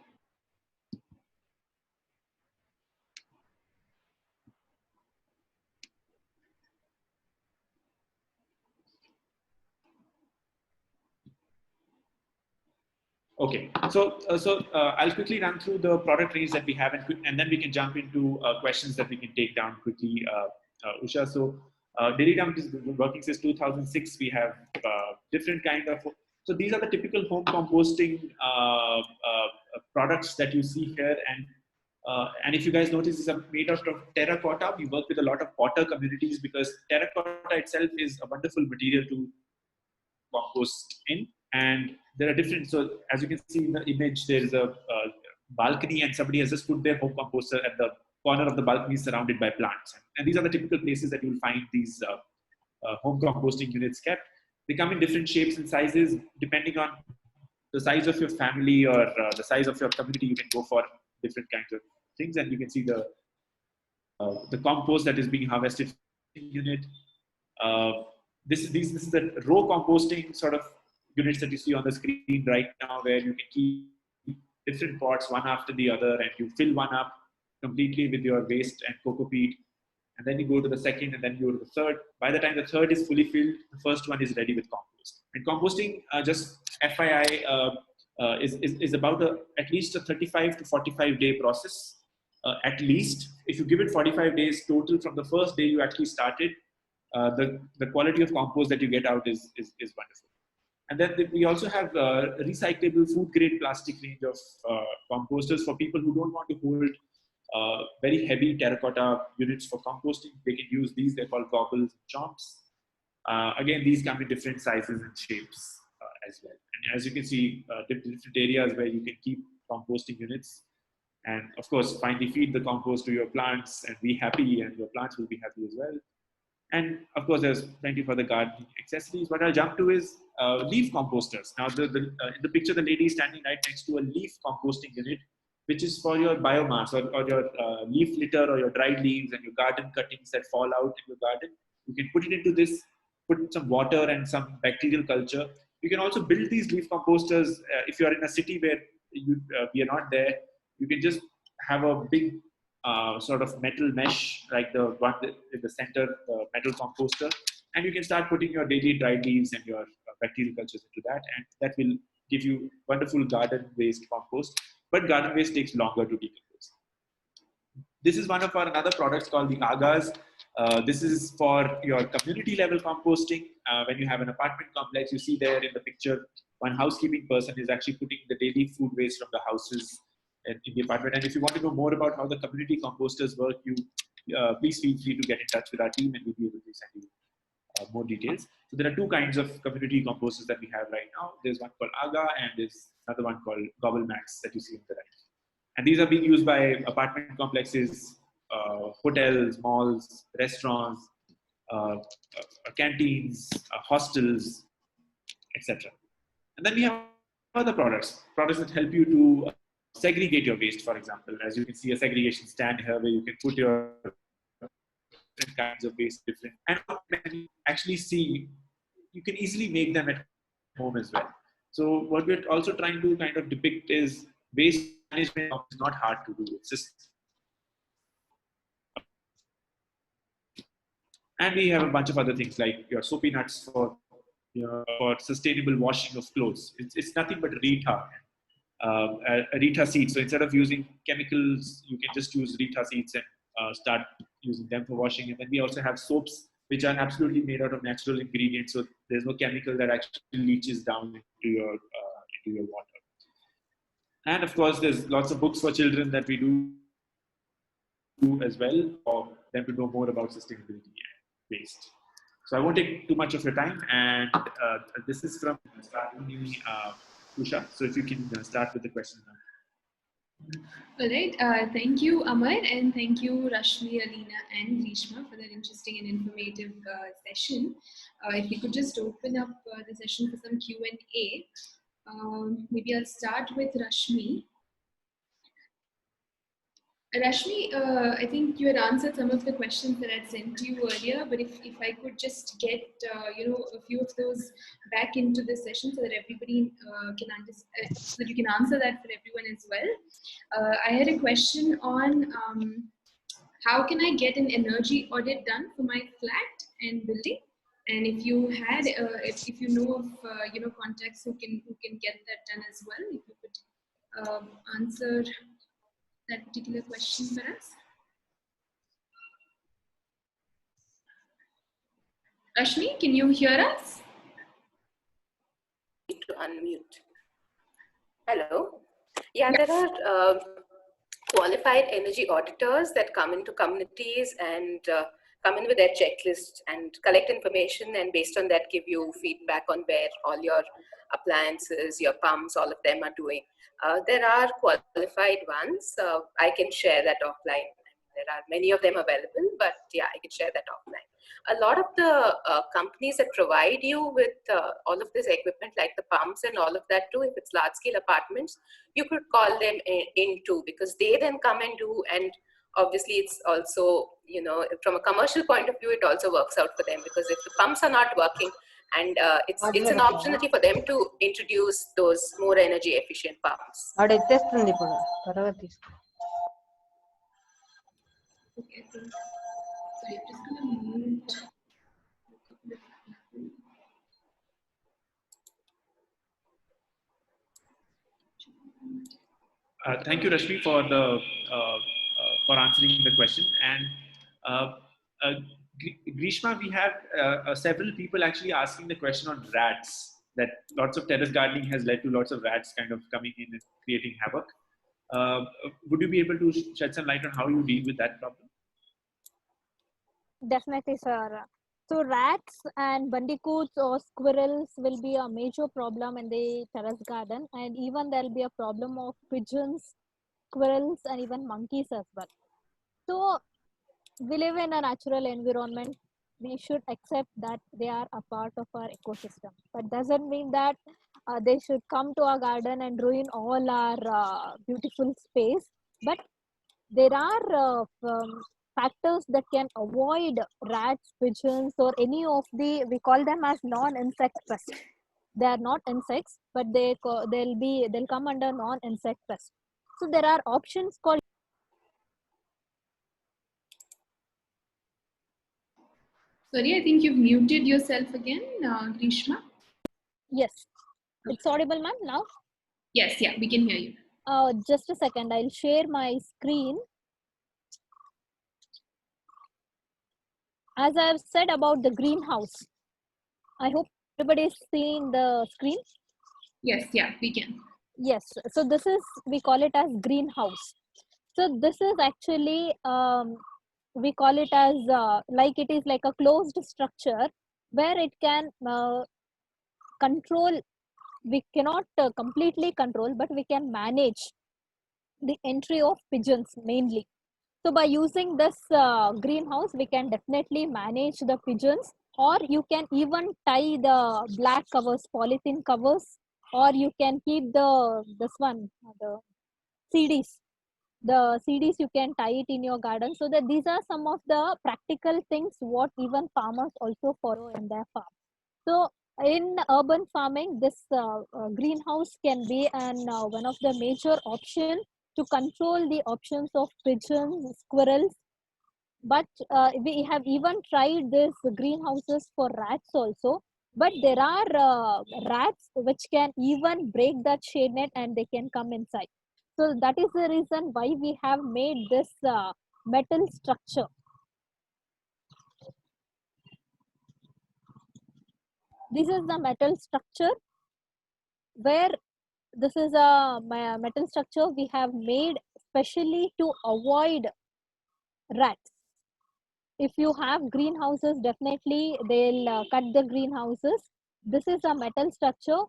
Okay, so I'll quickly run through the product range that we have, and then we can jump into questions that we can take down quickly, Usha. So Daily Dump is working since 2006. We have different kind of. So these are the typical home composting products that you see here, and if you guys notice, these are made out of terracotta. We work with a lot of potter communities because terracotta itself is a wonderful material to compost in. And there are different, so as you can see in the image, there is a balcony, and somebody has just put their home composter at the corner of the balcony surrounded by plants. And these are the typical places that you'll find these home composting units kept. They come in different shapes and sizes depending on the size of your family or the size of your community. You can go for different kinds of things, and you can see the compost that is being harvested unit. This is the row composting sort of units that you see on the screen right now, where you can keep different pots one after the other, and you fill one up completely with your waste and coco peat, and then you go to the second, and then you go to the third. By the time the third is fully filled, the first one is ready with compost. And composting, just FYI, is about at least a 35 to 45 day process. At least, if you give it 45 days total from the first day you actually started, the quality of compost that you get out is wonderful. And then we also have recyclable food grade plastic range of composters for people who don't want to hold very heavy terracotta units for composting. They can use these. They're called goggles and chomps. Again, these come in different sizes and shapes as well. And as you can see, different areas where you can keep composting units. And of course, finally feed the compost to your plants and be happy, and your plants will be happy as well. And of course, there's plenty for the gardening accessories. What I'll jump to is leaf composters. Now, in the picture, the lady is standing right next to a leaf composting unit, which is for your biomass or your leaf litter or your dried leaves and your garden cuttings that fall out in your garden. You can put it into this, put some water and some bacterial culture. You can also build these leaf composters if you're in a city where we are not there. You can just have a big sort of metal mesh, like the one in the center, metal composter, and you can start putting your daily dried leaves and your bacterial cultures into that, and that will give you wonderful garden waste compost. But garden waste takes longer to decompose. This is one of our another products called the Agas. This is for your community level composting. When you have an apartment complex, you see there in the picture, one housekeeping person is actually putting the daily food waste from the houses in the apartment. And if you want to know more about how the community composters work, please feel free to get in touch with our team and we'll be able to send you more details. So there are two kinds of community composters that we have right now. There's one called Aga and there's another one called Gobble Max that you see on the right. And these are being used by apartment complexes, hotels, malls, restaurants, canteens, hostels, etc. And then we have other products that help you to segregate your waste, for example. As you can see, a segregation stand here where you can put your different kinds of waste, and actually see, you can easily make them at home as well. So what we're also trying to kind of depict is waste management is not hard to do. It's just, and we have a bunch of other things like your soapy nuts for sustainable washing of clothes. It's nothing but Rita, Rita seeds. So instead of using chemicals, you can just use Rita seeds and start using them for washing. And then we also have soaps which are absolutely made out of natural ingredients. So there's no chemical that actually leaches down into your water. And of course, there's lots of books for children that we do as well for them to know more about sustainability and waste. So I won't take too much of your time. And this is from Usha. So if you can start with the question now. All right. Thank you, Amar, and thank you, Rashmi, Alina, and Grishma for that interesting and informative session. If you could just open up the session for some Q&A. Maybe I'll start with Rashmi. Rashmi, I think you had answered some of the questions that I'd sent to you earlier, but if I could just get a few of those back into the session so that everybody can understand, so that you can answer that for everyone as well. I had a question on how can I get an energy audit done for my flat and building, and if you had, if you know of contacts who can get that done as well, if you could answer that particular question for us. Rashmi, can you hear us? To unmute. Hello. Yeah, there are qualified energy auditors that come into communities and come in with their checklist and collect information, and based on that give you feedback on where all your appliances, your pumps, all of them are doing. There are qualified ones. I can share that offline. There are many of them available, but yeah, I can share that offline. A lot of the companies that provide you with all of this equipment, like the pumps and all of that too, if it's large scale apartments, you could call them in too, because they then come and do, and obviously it's also, from a commercial point of view, it also works out for them, because if the pumps are not working, and it's an opportunity for them to introduce those more energy efficient pumps. Okay, so I'm just going to mute. Thank you, Rashmi, for answering the question. And Grishma, we have several people actually asking the question on rats. That lots of terrace gardening has led to lots of rats kind of coming in and creating havoc. Would you be able to shed some light on how you deal with that problem? Definitely, sir. So rats and bandicoots or squirrels will be a major problem in the terrace garden, and even there will be a problem of pigeons, squirrels, and even monkeys as well. So we live in a natural environment. We should accept that they are a part of our ecosystem, but doesn't mean that they should come to our garden and ruin all our beautiful space. But there are factors that can avoid rats, pigeons, or any of we call them as non-insect pests. They are not insects, but they'll come under non-insect pests. So there are options called. Sorry, I think you've muted yourself again, Grishma. Yes. It's audible, ma'am, now? Yes, yeah, we can hear you. Just a second. I'll share my screen. As I have said about the greenhouse, I hope everybody is seeing the screen. Yes, yeah, we can. Yes. So this is, we call it as greenhouse. So this is actually, we call it as like it is like a closed structure where it can control. We cannot completely control, but we can manage the entry of pigeons mainly. So by using this greenhouse, we can definitely manage the pigeons, or you can even tie the black covers, polythene covers, or you can keep this one, the CDs. The CDs you can tie it in your garden. So that these are some of the practical things what even farmers also follow in their farm. So in urban farming, this greenhouse can be one of the major option to control the options of pigeons, squirrels. But we have even tried this greenhouses for rats also. But there are rats which can even break that shade net and they can come inside. So that is the reason why we have made this metal structure. This is the metal structure where this is a metal structure we have made specially to avoid rats. If you have greenhouses, definitely they'll cut the greenhouses. This is a metal structure.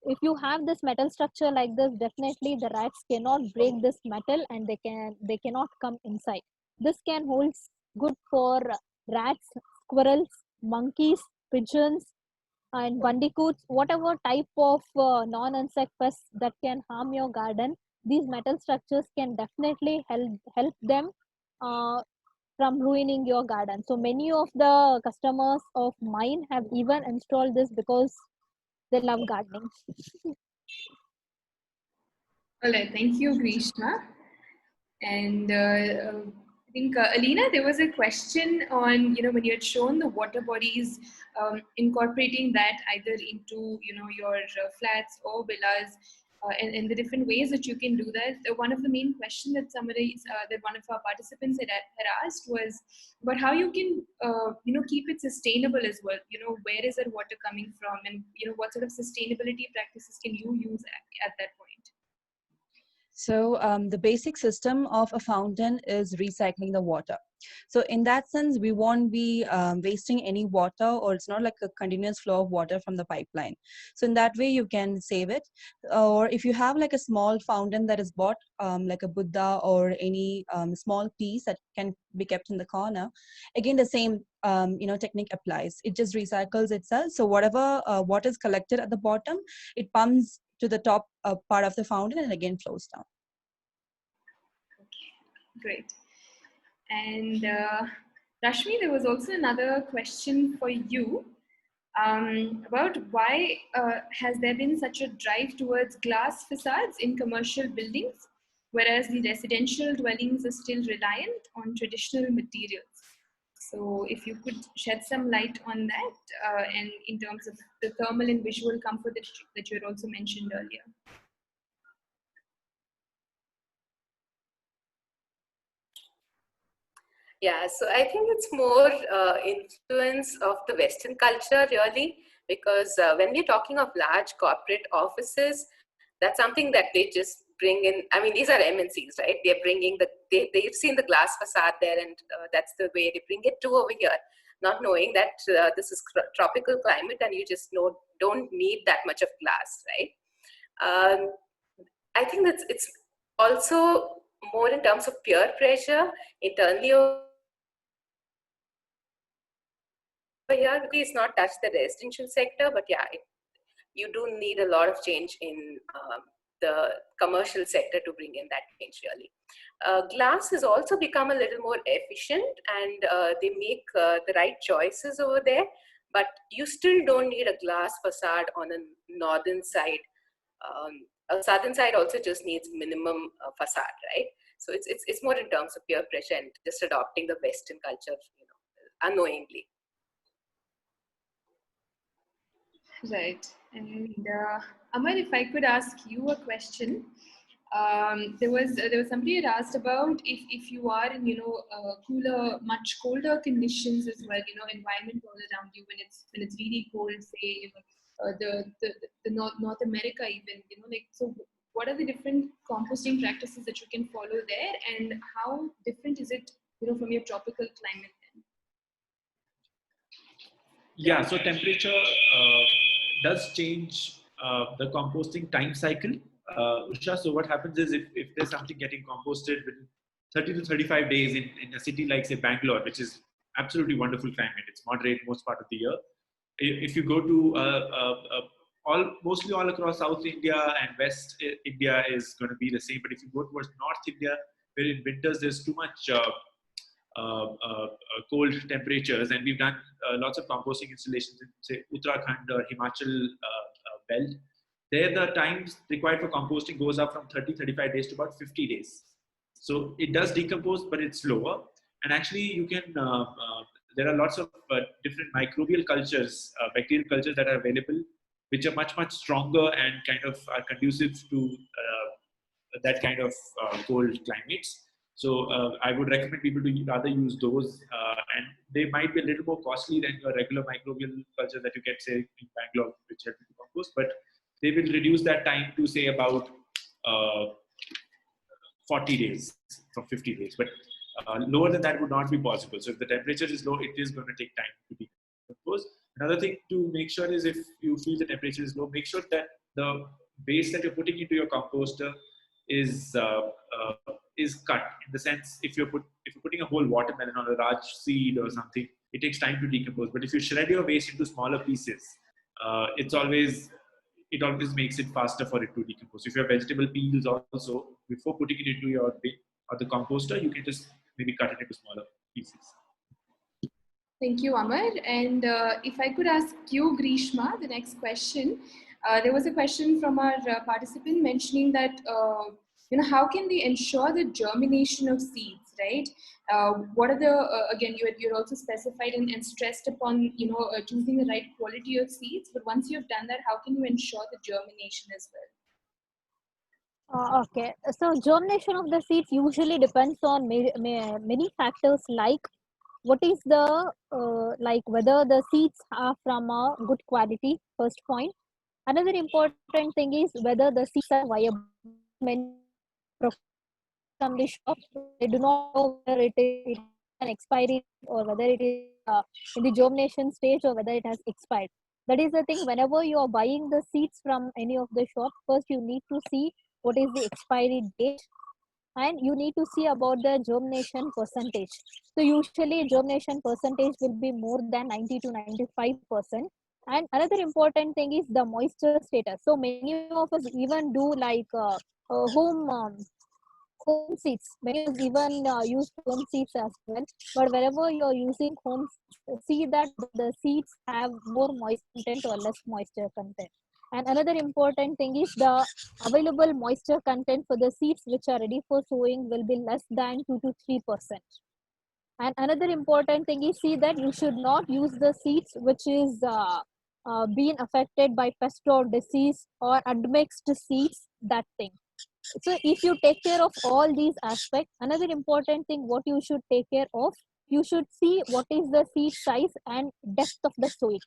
If you have this metal structure like this, definitely the rats cannot break this metal and they cannot come inside. This can hold good for rats, squirrels, monkeys, pigeons, and bandicoots, whatever type of non-insect pests that can harm your garden. These metal structures can definitely help them uh, from ruining your garden. So many of the customers of mine have even installed this because they love gardening. All right, thank you, Grishma. And I think Alina, there was a question on, when you had shown the water bodies, incorporating that either into your flats or villas, and the different ways that you can do that. One of the main questions that that one of our participants had asked was about how you can keep it sustainable as well. Where is that water coming from, and what sort of sustainability practices can you use at that point? So the basic system of a fountain is recycling the water. So in that sense, we won't be wasting any water, or it's not like a continuous flow of water from the pipeline. So in that way, you can save it. Or if you have like a small fountain that is bought, like a Buddha or any small piece that can be kept in the corner, again, the same technique applies. It just recycles itself. So whatever water is collected at the bottom, it pumps to the top part of the fountain and again flows down. Great. And Rashmi, there was also another question for you about why has there been such a drive towards glass facades in commercial buildings, whereas the residential dwellings are still reliant on traditional materials. So if you could shed some light on that, and in terms of the thermal and visual comfort that you had also mentioned earlier. Yeah, so I think it's more influence of the Western culture really, because when we're talking of large corporate offices, that's something that they just bring in. I mean, these are MNCs, right? They're bringing they've seen the glass facade there, and that's the way they bring it to over here, not knowing that this is tropical climate and you just don't need that much of glass, right? I think it's also more in terms of peer pressure internally over here. It's not touch the residential sector, but yeah, you do need a lot of change in the commercial sector to bring in that change really. Glass has also become a little more efficient, and they make the right choices over there, but you still don't need a glass facade on a northern side. A southern side also just needs minimum facade, right? So it's more in terms of peer pressure and just adopting the Western culture, unknowingly. Right. And Amar, if I could ask you a question, there was somebody had asked about if you are in cooler, much colder conditions as well, environment all around you when it's really cold, say the North America even, like, so what are the different composting practices that you can follow there, and how different is it from your tropical climate then? Yeah, so temperature does change the composting time cycle. Usha, so what happens is if there's something getting composted within 30 to 35 days in a city like, say, Bangalore, which is absolutely wonderful climate, it's moderate most part of the year. If you go to mostly all across South India and West India is going to be the same. But if you go towards North India, where in winters there's too much cold temperatures, and we've done lots of composting installations in, say, Uttarakhand or Himachal belt. There, the times required for composting goes up from 35 days to about 50 days. So it does decompose, but it's slower. And actually, you can there are lots of different microbial cultures, bacterial cultures that are available, which are much stronger and kind of are conducive to that kind of cold climates. So I would recommend people to rather use those, and they might be a little more costly than your regular microbial culture that you get, say, in Bangalore, which help you to compost. But they will reduce that time to, say, about 40 days from 50 days. But lower than that would not be possible. So if the temperature is low, it is going to take time to decompose. Another thing to make sure is, if you feel the temperature is low, make sure that the base that you're putting into your composter is cut. In the sense, if you're putting a whole watermelon or a large seed or something, it takes time to decompose. But if you shred your waste into smaller pieces, it always makes it faster for it to decompose. If you have vegetable peels also, before putting it into your bin or the composter, you can just maybe cut it into smaller pieces. Thank you, Amar. And if I could ask you, Grishma, the next question. There was a question from our participant mentioning that, how can they ensure the germination of seeds, right? What are the, again, you're also specified and stressed upon, choosing the right quality of seeds. But once you've done that, how can you ensure the germination as well? Okay, so germination of the seeds usually depends on many factors, like what is the like whether the seeds are from a good quality, first point. Another important thing is whether the seeds are viable. Many from the shop, they do not know whether it has an expiry or whether it is in the germination stage or whether it has expired. That is the thing. Whenever you are buying the seeds from any of the shops, first you need to see what is the expiry date, and you need to see about the germination percentage. So usually germination percentage will be more than 90 to 95%. And another important thing is the moisture status. So many of us even do like home seeds. Many of us even use home seeds as well. But wherever you're using home seeds, see that the seeds have more moisture content or less moisture content. And another important thing is the available moisture content for the seeds which are ready for sowing will be less than 2 to 3%. And another important thing is, see that you should not use the seeds which is being affected by pest or disease or admixed seeds, that thing. So if you take care of all these aspects, another important thing what you should take care of, you should see what is the seed size and depth of the sowing.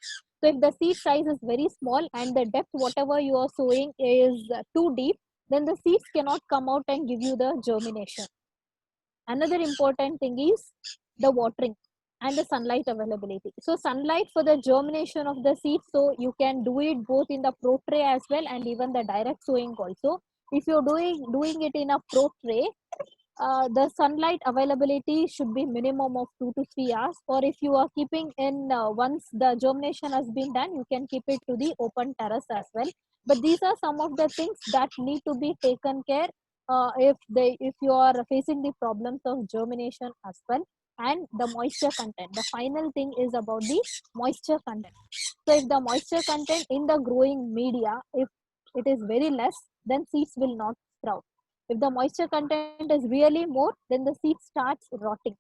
So if the seed size is very small and the depth whatever you are sowing is too deep, then the seeds cannot come out and give you the germination. Another important thing is the watering and the sunlight availability. So sunlight for the germination of the seeds, so you can do it both in the pro tray as well and even the direct sowing also. If you're doing it in a pro tray, the sunlight availability should be minimum of 2 to 3 hours. Or if you are keeping in once the germination has been done, you can keep it to the open terrace as well. But these are some of the things that need to be taken care if you are facing the problems of germination as well. And the moisture content, the final thing is about the moisture content. So if the moisture content in the growing media, if it is very less, then seeds will not sprout. If the moisture content is really more, then the seed starts rotting.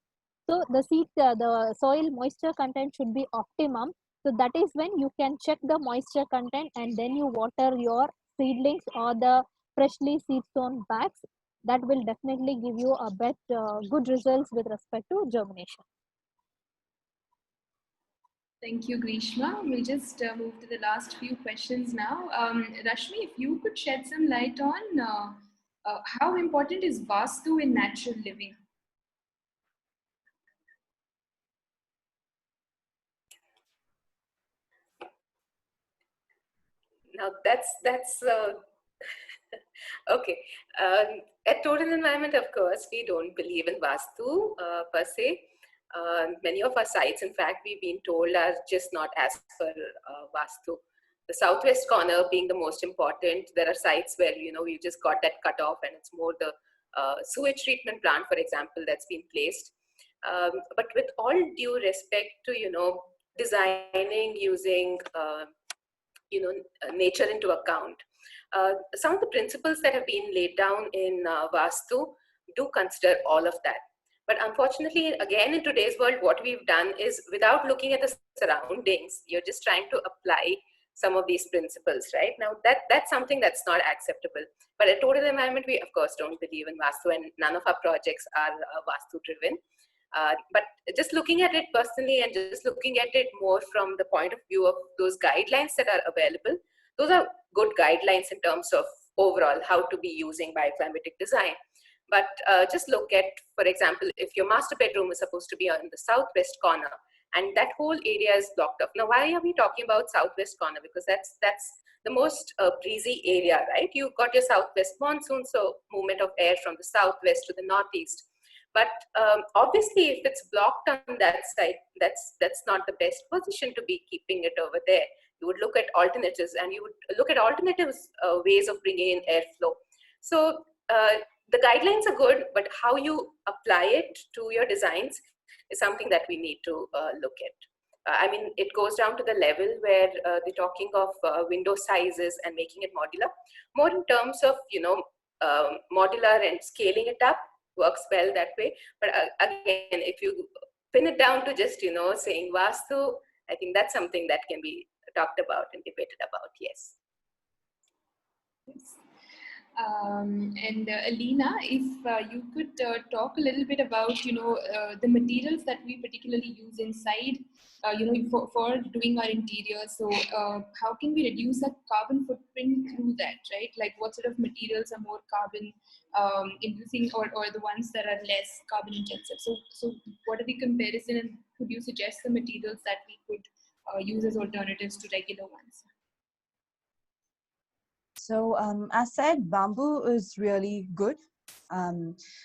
So the soil moisture content should be optimum So that is when you can check the moisture content and then you water your seedlings or the freshly seed sown bags. That will definitely give you a good results with respect to germination. Thank you, Grishma. We'll just move to the last few questions now. Rashmi, if you could shed some light on how important is Vastu in natural living? Now that's okay. At total environment, of course, we don't believe in Vastu per se. Many of our sites, in fact, we've been told are just not as per Vastu. The southwest corner being the most important. There are sites where we've just got that cut off, and it's more the sewage treatment plant, for example, that's been placed. But with all due respect to designing using nature into account. Some of the principles that have been laid down in Vastu do consider all of that. But unfortunately, again, in today's world, what we've done is without looking at the surroundings, you're just trying to apply some of these principles, right? Now, that's something that's not acceptable. But at total environment, we, of course, don't believe in Vastu, and none of our projects are Vastu driven. But just looking at it personally and just looking at it more from the point of view of those guidelines that are available, those are good guidelines in terms of overall how to be using bioclimatic design. But just look at, for example, if your master bedroom is supposed to be on the southwest corner and that whole area is blocked off. Now, why are we talking about southwest corner? Because that's the most breezy area, right? You've got your southwest monsoon, so movement of air from the southwest to the northeast. But obviously, if it's blocked on that side, that's not the best position to be keeping it over there. You would look at alternatives, and you would look at alternatives ways of bringing in airflow. So the guidelines are good, but how you apply it to your designs is something that we need to look at. I mean, it goes down to the level where they're talking of window sizes and making it modular, more in terms of modular and scaling it up. Works well that way. But again, if you pin it down to just saying Vastu, I think that's something that can be talked about and debated about. Yes. And Alina, if you could talk a little bit about the materials that we particularly use inside for doing our interior. So how can we reduce our carbon footprint through that, right? Like what sort of materials are more carbon inducing or the ones that are less carbon intensive? So what are the comparison, and could you suggest the materials that we could use as alternatives to regular ones? So as said, bamboo is really good.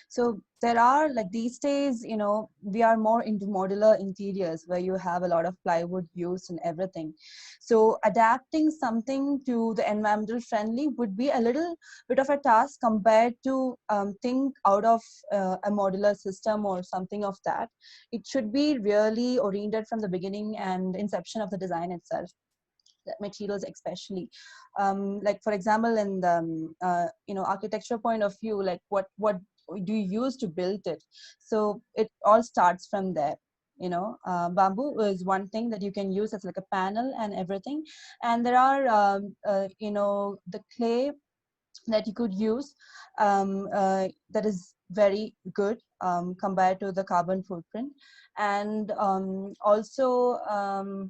So there are, like these days, we are more into modular interiors where you have a lot of plywood used and everything. So adapting something to the environmental friendly would be a little bit of a task compared to think out of a modular system or something of that. It should be really oriented from the beginning and inception of the design itself. Materials especially, like for example in the architecture point of view, like what do you use to build it? So it all starts from there. Bamboo is one thing that you can use as like a panel and everything, and there are the clay that you could use that is very good compared to the carbon footprint, and also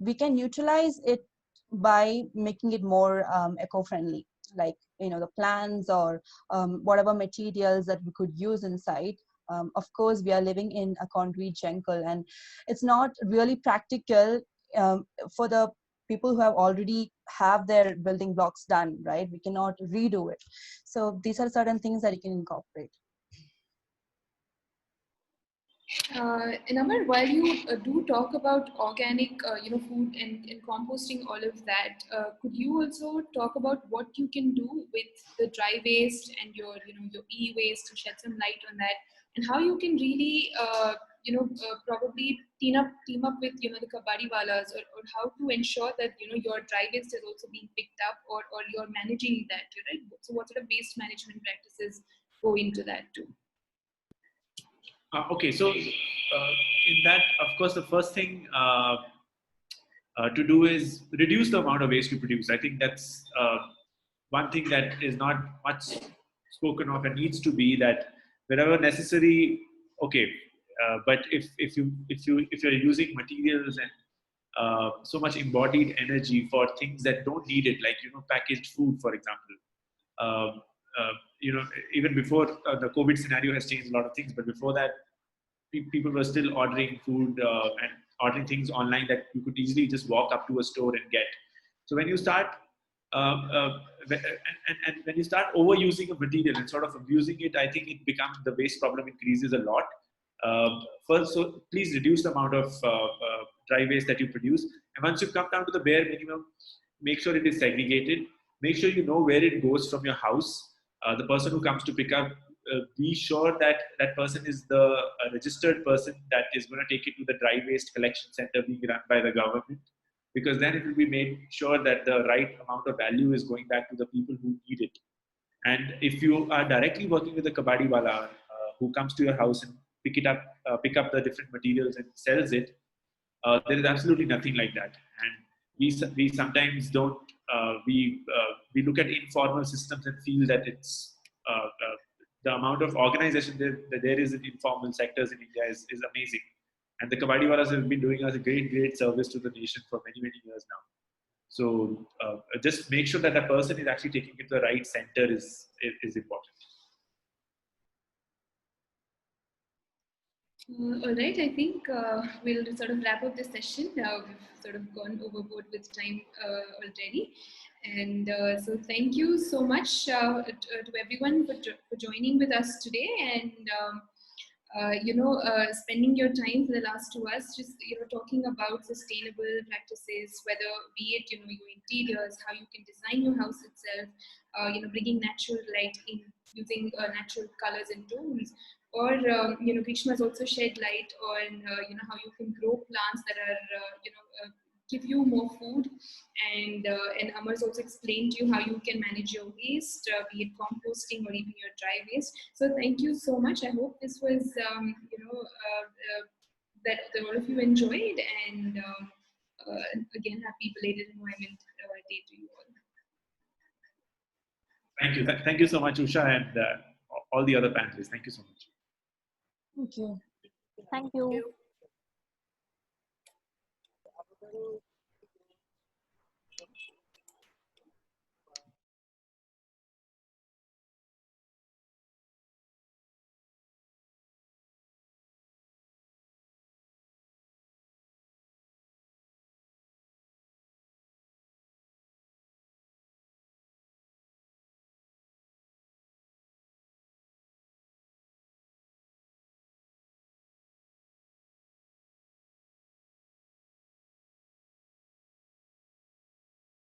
we can utilize it by making it more eco-friendly, like the plants or whatever materials that we could use inside. Of course, we are living in a concrete jungle, and it's not really practical for the people who have already have their building blocks done, right? We cannot redo it. So these are certain things that you can incorporate. And Amar, while you do talk about organic, food and composting, all of that, could you also talk about what you can do with the dry waste and your e-waste, to shed some light on that, and how you can really, probably team up with the kabadiwalas, or how to ensure that your dry waste is also being picked up, or you're managing that, right? So what sort of waste management practices go into that too? Okay, so in that, of course, the first thing to do is reduce the amount of waste you produce. I think that's one thing that is not much spoken of and needs to be, that wherever necessary, okay, but if you're using materials and so much embodied energy for things that don't need it, like packaged food, for example. Um, Even before the COVID scenario has changed a lot of things, but before that, people were still ordering food and ordering things online that you could easily just walk up to a store and get. So when you start and when you start overusing a material and sort of abusing it, I think it becomes, the waste problem increases a lot. First, so please reduce the amount of dry waste that you produce, and once you come down to the bare minimum, make sure it is segregated. Make sure you know where it goes from your house. The person who comes to pick up, be sure that that person is the registered person that is going to take it to the dry waste collection center being run by the government, because then it will be made sure that the right amount of value is going back to the people who need it. And if you are directly working with a kabadi wala who comes to your house and pick up the different materials and sells it, there is absolutely nothing like that. And we sometimes don't we look at informal systems and feel that it's the amount of organization that there is in informal sectors in India is amazing. And the kabadi walas have been doing us a great service to the nation for many years now. So just make sure that the person is actually taking it to the right center is important. All right, I think we'll sort of wrap up this session. We've sort of gone overboard with time already. And so thank you so much to everyone for joining with us today, and spending your time for the last 2 hours just talking about sustainable practices, whether be it your interiors, how you can design your house itself, bringing natural light in, using natural colors and tones, or Krishna has also shed light on how you can grow plants that are give you more food, and Amar's also explained to you how you can manage your waste, be it composting or even your dry waste. So thank you so much. I hope this was that all of you enjoyed, and again, happy belated Environment Day to you all. Thank you. Thank you so much, Usha, and all the other panelists. Thank you so much. Thank you. Thank you.